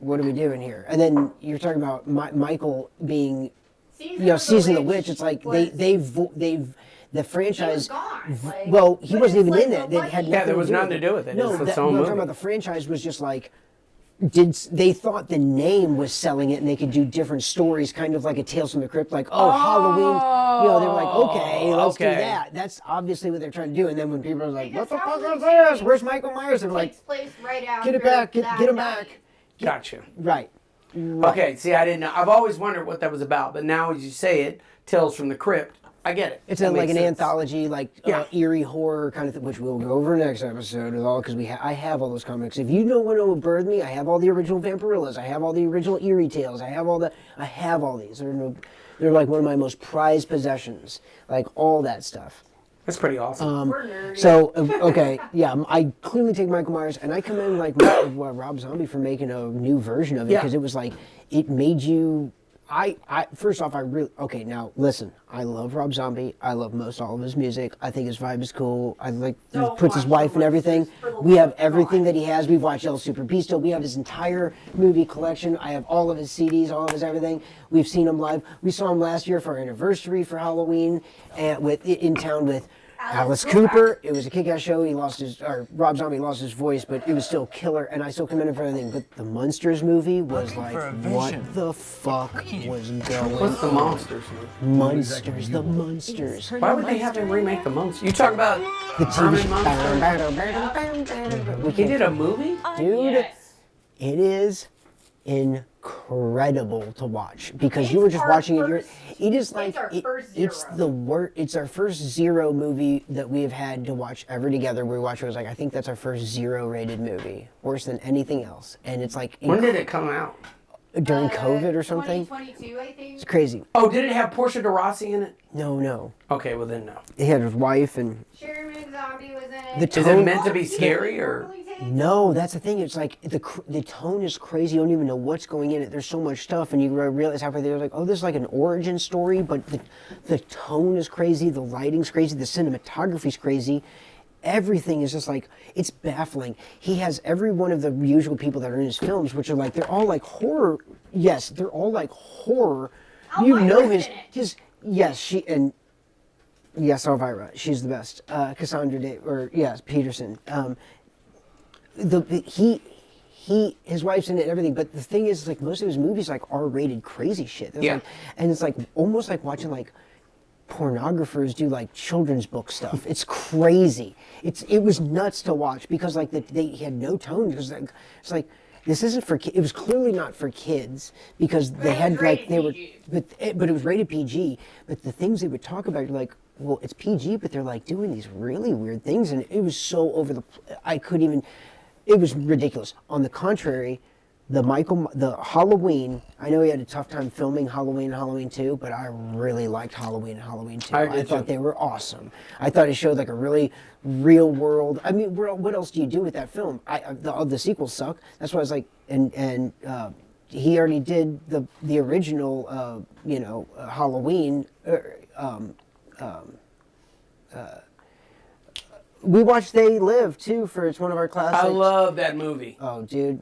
Speaker 5: what are we doing here? And then you're talking about Michael being,
Speaker 3: Season
Speaker 5: Season of the Witch. It's like
Speaker 3: was-
Speaker 5: the franchise.
Speaker 3: gone, like,
Speaker 5: Well, he
Speaker 3: but
Speaker 5: wasn't
Speaker 3: it's
Speaker 5: even in
Speaker 3: like
Speaker 5: that.
Speaker 3: the
Speaker 5: They had
Speaker 3: Lucky-
Speaker 2: Yeah, there was nothing to do with it.
Speaker 5: No,
Speaker 2: It's its
Speaker 5: that,
Speaker 2: own
Speaker 5: what I'm
Speaker 2: movie.
Speaker 5: talking about the franchise was just like, they thought the name was selling it and they could do different stories, kind of like a Tales from the Crypt, like, Halloween. They were like, okay, let's do
Speaker 2: okay.
Speaker 5: that. That's obviously what they're trying to do. And then when people are like,
Speaker 3: Because
Speaker 5: what the fuck
Speaker 3: Halloween
Speaker 5: is this?
Speaker 3: two
Speaker 5: Where's Michael Myers? They're like,
Speaker 3: takes place right after
Speaker 5: get it back, get
Speaker 3: that
Speaker 5: him
Speaker 3: night.
Speaker 5: back.
Speaker 2: Gotcha.
Speaker 5: Right.
Speaker 2: Okay, see, I didn't know. I've always wondered what that was about, but now as you say it, Tales from the Crypt, I get it.
Speaker 5: It's
Speaker 2: That
Speaker 5: like
Speaker 2: makes
Speaker 5: an
Speaker 2: sense.
Speaker 5: anthology, like
Speaker 2: Yeah.
Speaker 5: eerie horror kind of thing, which we'll go over next episode with all, because I have all those comics. If you don't want to birth me, I have all the original Vampirillas. I have all the original Eerie Tales. I have all these. They're like one of my most prized possessions. Like all that stuff.
Speaker 2: That's pretty awesome.
Speaker 3: We're nerdy.
Speaker 5: So okay, yeah, I clearly take Michael Myers, and I commend like Rob Zombie for making a new version of it,
Speaker 2: Yeah.
Speaker 5: because it was like it made you. First off, I really okay. Now listen, I love Rob Zombie. I love most all of his music. I think his vibe is cool. I like he
Speaker 3: Don't
Speaker 5: puts his
Speaker 3: watch
Speaker 5: wife
Speaker 3: the
Speaker 5: and everything.
Speaker 3: Monsters for the
Speaker 5: We have
Speaker 3: love of
Speaker 5: everything
Speaker 3: God.
Speaker 5: that he has. We've watched El Super Beasto. We have his entire movie collection. I have all of his CDs, all of his everything. We've seen him live. We saw him last year for our anniversary for Halloween, and in town with Alice Cooper. It was a kick-ass show. Rob Zombie lost his voice, but it was still killer, and I still commend him for everything. But the Monsters movie was like, what the fuck was going
Speaker 2: What's the
Speaker 5: on?
Speaker 2: Monsters?
Speaker 5: Monsters, the Monsters.
Speaker 2: Why would they have to remake the Monsters? You talk about
Speaker 5: The
Speaker 2: Herman
Speaker 5: TV.
Speaker 2: Monster?
Speaker 5: We
Speaker 2: He did
Speaker 5: can't,
Speaker 2: a movie?
Speaker 5: dude,
Speaker 3: Yes.
Speaker 5: it is incredible to watch because you
Speaker 3: It's
Speaker 5: were just
Speaker 3: our
Speaker 5: watching it.
Speaker 3: first-
Speaker 5: It is like
Speaker 3: it's our first
Speaker 5: it's
Speaker 3: Zero.
Speaker 5: the worst. It's our first Zero movie that we have had to watch ever together. We watched it was like I think that's our first Zero rated movie, worse than anything else. And it's like
Speaker 2: When did it come out?
Speaker 5: during COVID or something.
Speaker 3: 2022, I think.
Speaker 5: It's crazy.
Speaker 2: Oh, did it have Portia de Rossi in it?
Speaker 5: No.
Speaker 2: Okay, well then no.
Speaker 5: He had his wife and
Speaker 3: Sherman Zombie was in it.
Speaker 5: The
Speaker 2: Is
Speaker 5: tone-
Speaker 2: it meant to be scary or?
Speaker 5: no, that's the thing. It's like the tone is crazy. You don't even know what's going in it. There's so much stuff, and you realize halfway there, like, oh, this is like an origin story, but the tone is crazy, the lighting's crazy, the cinematography's crazy. Everything is just like, it's baffling. He has every one of the usual people that are in his films, which are like, they're all like horror. Yes, they're all like horror. You know
Speaker 3: Elvira's
Speaker 5: his,
Speaker 3: in it.
Speaker 5: yes, Elvira, she's the best. Cassandra Peterson. His wife's in it and everything, but the thing is, like, most of his movies like R-rated crazy shit. There's
Speaker 2: Yeah.
Speaker 5: like, and it's like almost like watching like pornographers do like children's book stuff. It's crazy. It was nuts to watch because like they had no tone. Because like, it's like this isn't for kids. It was clearly not for kids because they
Speaker 3: it
Speaker 5: had
Speaker 3: was
Speaker 5: like
Speaker 3: rated
Speaker 5: they were,
Speaker 3: PG.
Speaker 5: but it was rated PG. But the things they would talk about, you're like, well, it's PG, but they're like doing these really weird things, and it was so over the. I couldn't even. It was ridiculous. On the contrary, the Halloween. I know he had a tough time filming Halloween and Halloween 2, but I really liked Halloween and Halloween 2.
Speaker 2: I did
Speaker 5: thought
Speaker 2: too.
Speaker 5: they were awesome. I thought it showed like a really real world. I mean, what else do you do with that film? The sequels suck. That's why I was like, and he already did the original, Halloween. We watched They Live too it's one of our classics.
Speaker 2: I love that movie.
Speaker 5: Oh, dude,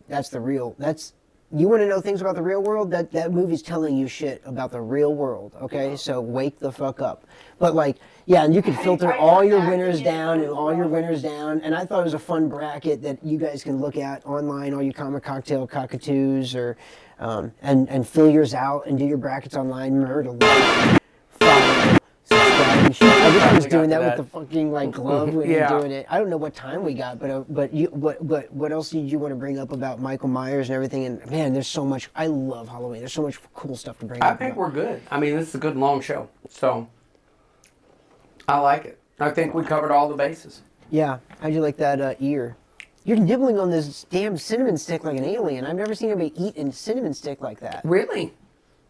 Speaker 5: you want to know things about the real world? That movie's telling you shit about the real world, okay? So wake the fuck up. But like, yeah, and you can filter
Speaker 3: I
Speaker 5: all your
Speaker 3: know
Speaker 5: winners
Speaker 3: that.
Speaker 5: down and all your winners down. And I thought it was a fun bracket that you guys can look at online, all you comic cocktail cockatoos, or and fill yours out and do your brackets online. Remember to like, follow, subscribe, and shit. I wish I was
Speaker 2: We got
Speaker 5: doing
Speaker 2: to
Speaker 5: that
Speaker 2: that.
Speaker 5: with the fucking like glove when
Speaker 2: Yeah.
Speaker 5: you're doing it. I don't know what time we got, but what else did you want to bring up about Michael Myers and everything? And man, there's so much. I love Halloween. There's so much cool stuff to bring
Speaker 2: I
Speaker 5: up.
Speaker 2: think
Speaker 5: about.
Speaker 2: we're good. I mean, this is a good long show, so I like it. I think we covered all the bases.
Speaker 5: Yeah, how'd you like that ear? You're nibbling on this damn cinnamon stick like an alien. I've never seen anybody eat a cinnamon stick like that.
Speaker 2: Really?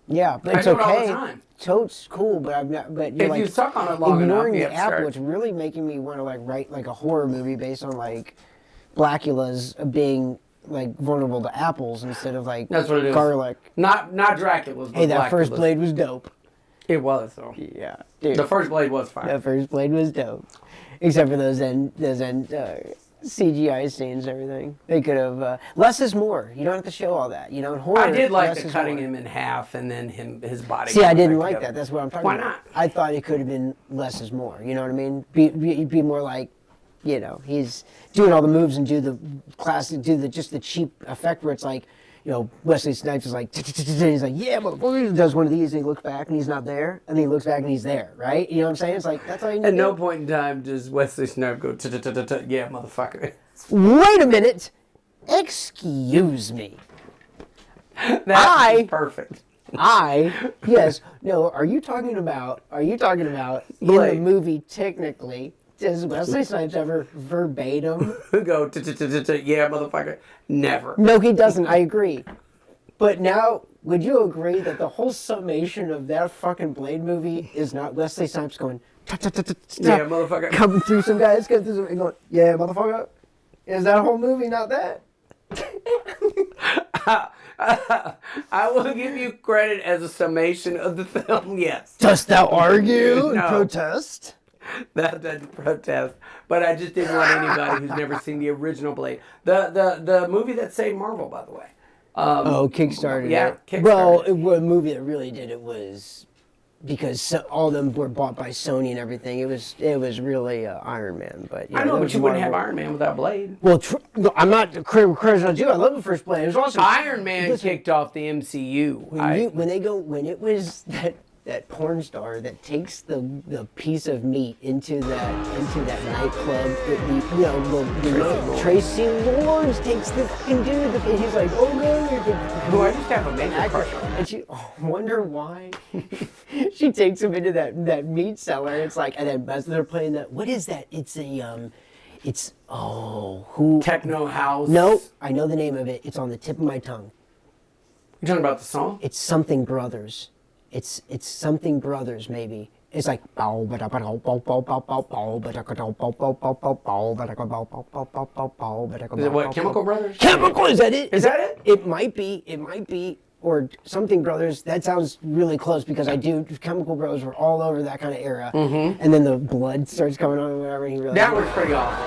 Speaker 5: Yeah, but
Speaker 2: I
Speaker 5: it's
Speaker 2: do it all the
Speaker 5: okay.
Speaker 2: time.
Speaker 5: Totes cool, but I've not. But you're
Speaker 2: If
Speaker 5: like
Speaker 2: you suck on it long enough,
Speaker 5: ignoring
Speaker 2: you
Speaker 5: the
Speaker 2: have to start.
Speaker 5: apple. It's really making me want to like write like a horror movie based on like Blackula's being like vulnerable to apples instead of like
Speaker 2: That's what it is.
Speaker 5: garlic.
Speaker 2: Not Dracula's.
Speaker 5: Hey,
Speaker 2: but
Speaker 5: that first
Speaker 2: Blackula's.
Speaker 5: blade was dope.
Speaker 2: It was though.
Speaker 5: Yeah, dude.
Speaker 2: The first blade was fire.
Speaker 5: That first blade was dope. Except for those end CGI scenes and everything. They could have less is more. You don't have to show all that. You know, in horror.
Speaker 2: I did like
Speaker 5: less
Speaker 2: the
Speaker 5: is
Speaker 2: cutting
Speaker 5: more.
Speaker 2: him in half and then his body.
Speaker 5: See, I
Speaker 2: going
Speaker 5: didn't
Speaker 2: back
Speaker 5: like
Speaker 2: together.
Speaker 5: that. That's what I'm talking
Speaker 2: Why
Speaker 5: about.
Speaker 2: not?
Speaker 5: I thought it could have been less is more. You know what I mean? Be more like, you know, he's doing all the moves and do the classic, just the cheap effect where it's like, you know, Wesley Snipes is like, he's like, yeah, motherfucker. He does one of these and he looks back and he's not there, and then he looks back and he's there, right? You know what I'm saying? It's like that's all you need.
Speaker 2: At
Speaker 5: to
Speaker 2: no
Speaker 5: do.
Speaker 2: point in time does Wesley Snipes go, yeah, motherfucker.
Speaker 5: Wait a minute. Excuse me.
Speaker 2: That is perfect.
Speaker 5: Yes. No, are you talking about in the
Speaker 2: Blake.
Speaker 5: movie technically, does Wesley Snipes ever verbatim?
Speaker 2: Go, yeah, motherfucker. Never.
Speaker 5: No, he doesn't. I agree. But now, would you agree that the whole summation of that fucking Blade movie is not Wesley Snipes going,
Speaker 2: Yeah, motherfucker.
Speaker 5: coming through some guys, and going, yeah, motherfucker? Is that whole movie not that?
Speaker 2: I will give you credit as a summation of the film, yes.
Speaker 5: Dost thou argue and
Speaker 2: No.
Speaker 5: protest?
Speaker 2: That doesn't protest. But I just didn't want anybody who's never seen the original Blade. The movie that saved Marvel, by the way.
Speaker 5: Kickstarted
Speaker 2: Yeah,
Speaker 5: it.
Speaker 2: Kickstarted
Speaker 5: Well,
Speaker 2: it.
Speaker 5: a movie that really did it was because all of them were bought by Sony and everything. It was really Iron Man, but
Speaker 2: I know,
Speaker 5: that
Speaker 2: but
Speaker 5: was
Speaker 2: you wouldn't have
Speaker 5: Marvel.
Speaker 2: Iron Man without Blade.
Speaker 5: Well, no, I'm not crazy on you. I love the first Blade. It was awesome.
Speaker 2: Iron Man
Speaker 5: Listen,
Speaker 2: kicked off the MCU.
Speaker 5: when it was that porn star that takes the piece of meat into that nightclub the Tracy Lords takes the fucking dude and he's like, oh no,
Speaker 2: Who I just have a major
Speaker 5: actor.
Speaker 2: crush on.
Speaker 5: And she wonder why she takes him into that meat cellar. It's like, and then as they're playing that, what is that? It's a who?
Speaker 2: Techno House.
Speaker 5: No, I know the name of it. It's on the tip of my tongue.
Speaker 2: You talking about the song?
Speaker 5: It's something Brothers. It's something Brothers maybe. It's like
Speaker 2: Is it what, Chemical Brothers?
Speaker 5: Chemical, is that it?
Speaker 2: Is that it?
Speaker 5: It might be, or something Brothers. That sounds really close because Chemical Brothers were all over that kind of era. Mm-hmm. And then the blood starts coming on and whatever, and he realizes
Speaker 2: That was pretty awesome.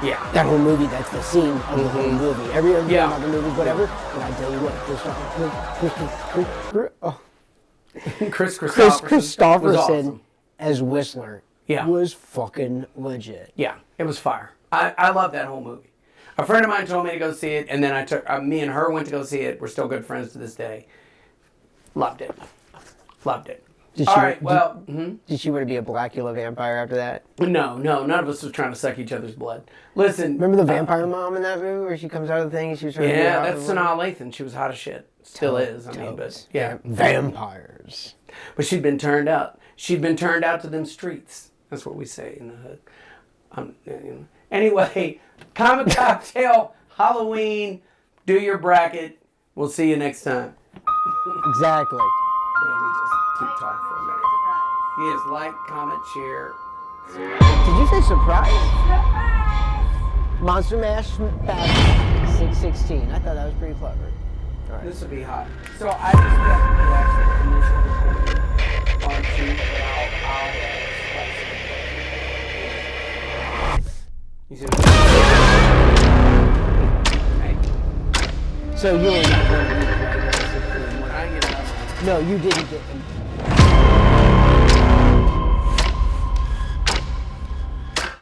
Speaker 2: Yeah.
Speaker 5: that whole movie, that's the scene of the whole movie. Every other
Speaker 2: Yeah.
Speaker 5: other movies, whatever. But I tell you what,
Speaker 2: Chris
Speaker 5: Chris
Speaker 2: Christopherson was
Speaker 5: Christopherson
Speaker 2: awesome.
Speaker 5: as Whistler
Speaker 2: Yeah.
Speaker 5: was fucking legit.
Speaker 2: Yeah, it was fire. I love that whole movie. A friend of mine told me to go see it, and then I took me and her went to go see it. We're still good friends to this day. Loved it. Loved it.
Speaker 5: Did
Speaker 2: All
Speaker 5: she-
Speaker 2: right, well,
Speaker 5: Did she want to be a Blackula vampire after that?
Speaker 2: no, none of us was trying to suck each other's blood. Listen.
Speaker 5: Remember the vampire mom in that movie where she comes out of the thing and she was trying to be
Speaker 2: Yeah,
Speaker 5: out
Speaker 2: that's
Speaker 5: of the-
Speaker 2: Sanaa Lathan. She was hot as shit. Still is. I mean, but yeah.
Speaker 5: Vampires.
Speaker 2: But she'd been turned out. She'd been turned out to them streets. That's what we say in the hood. Anyway, Comic Cocktail, Halloween, do your bracket. We'll see you next time.
Speaker 5: Exactly.
Speaker 2: Let me just keep talking for a minute. Yes, like, comment, share.
Speaker 5: Did you say surprise? Monster Mash Battle 616. I thought that was pretty clever. All right.
Speaker 2: This will be hot. So I just got the actual initial recording on two, but I'll spice it. You see what I'm saying?
Speaker 5: So you only got one week, right?
Speaker 2: When I get up.
Speaker 5: No, you didn't get.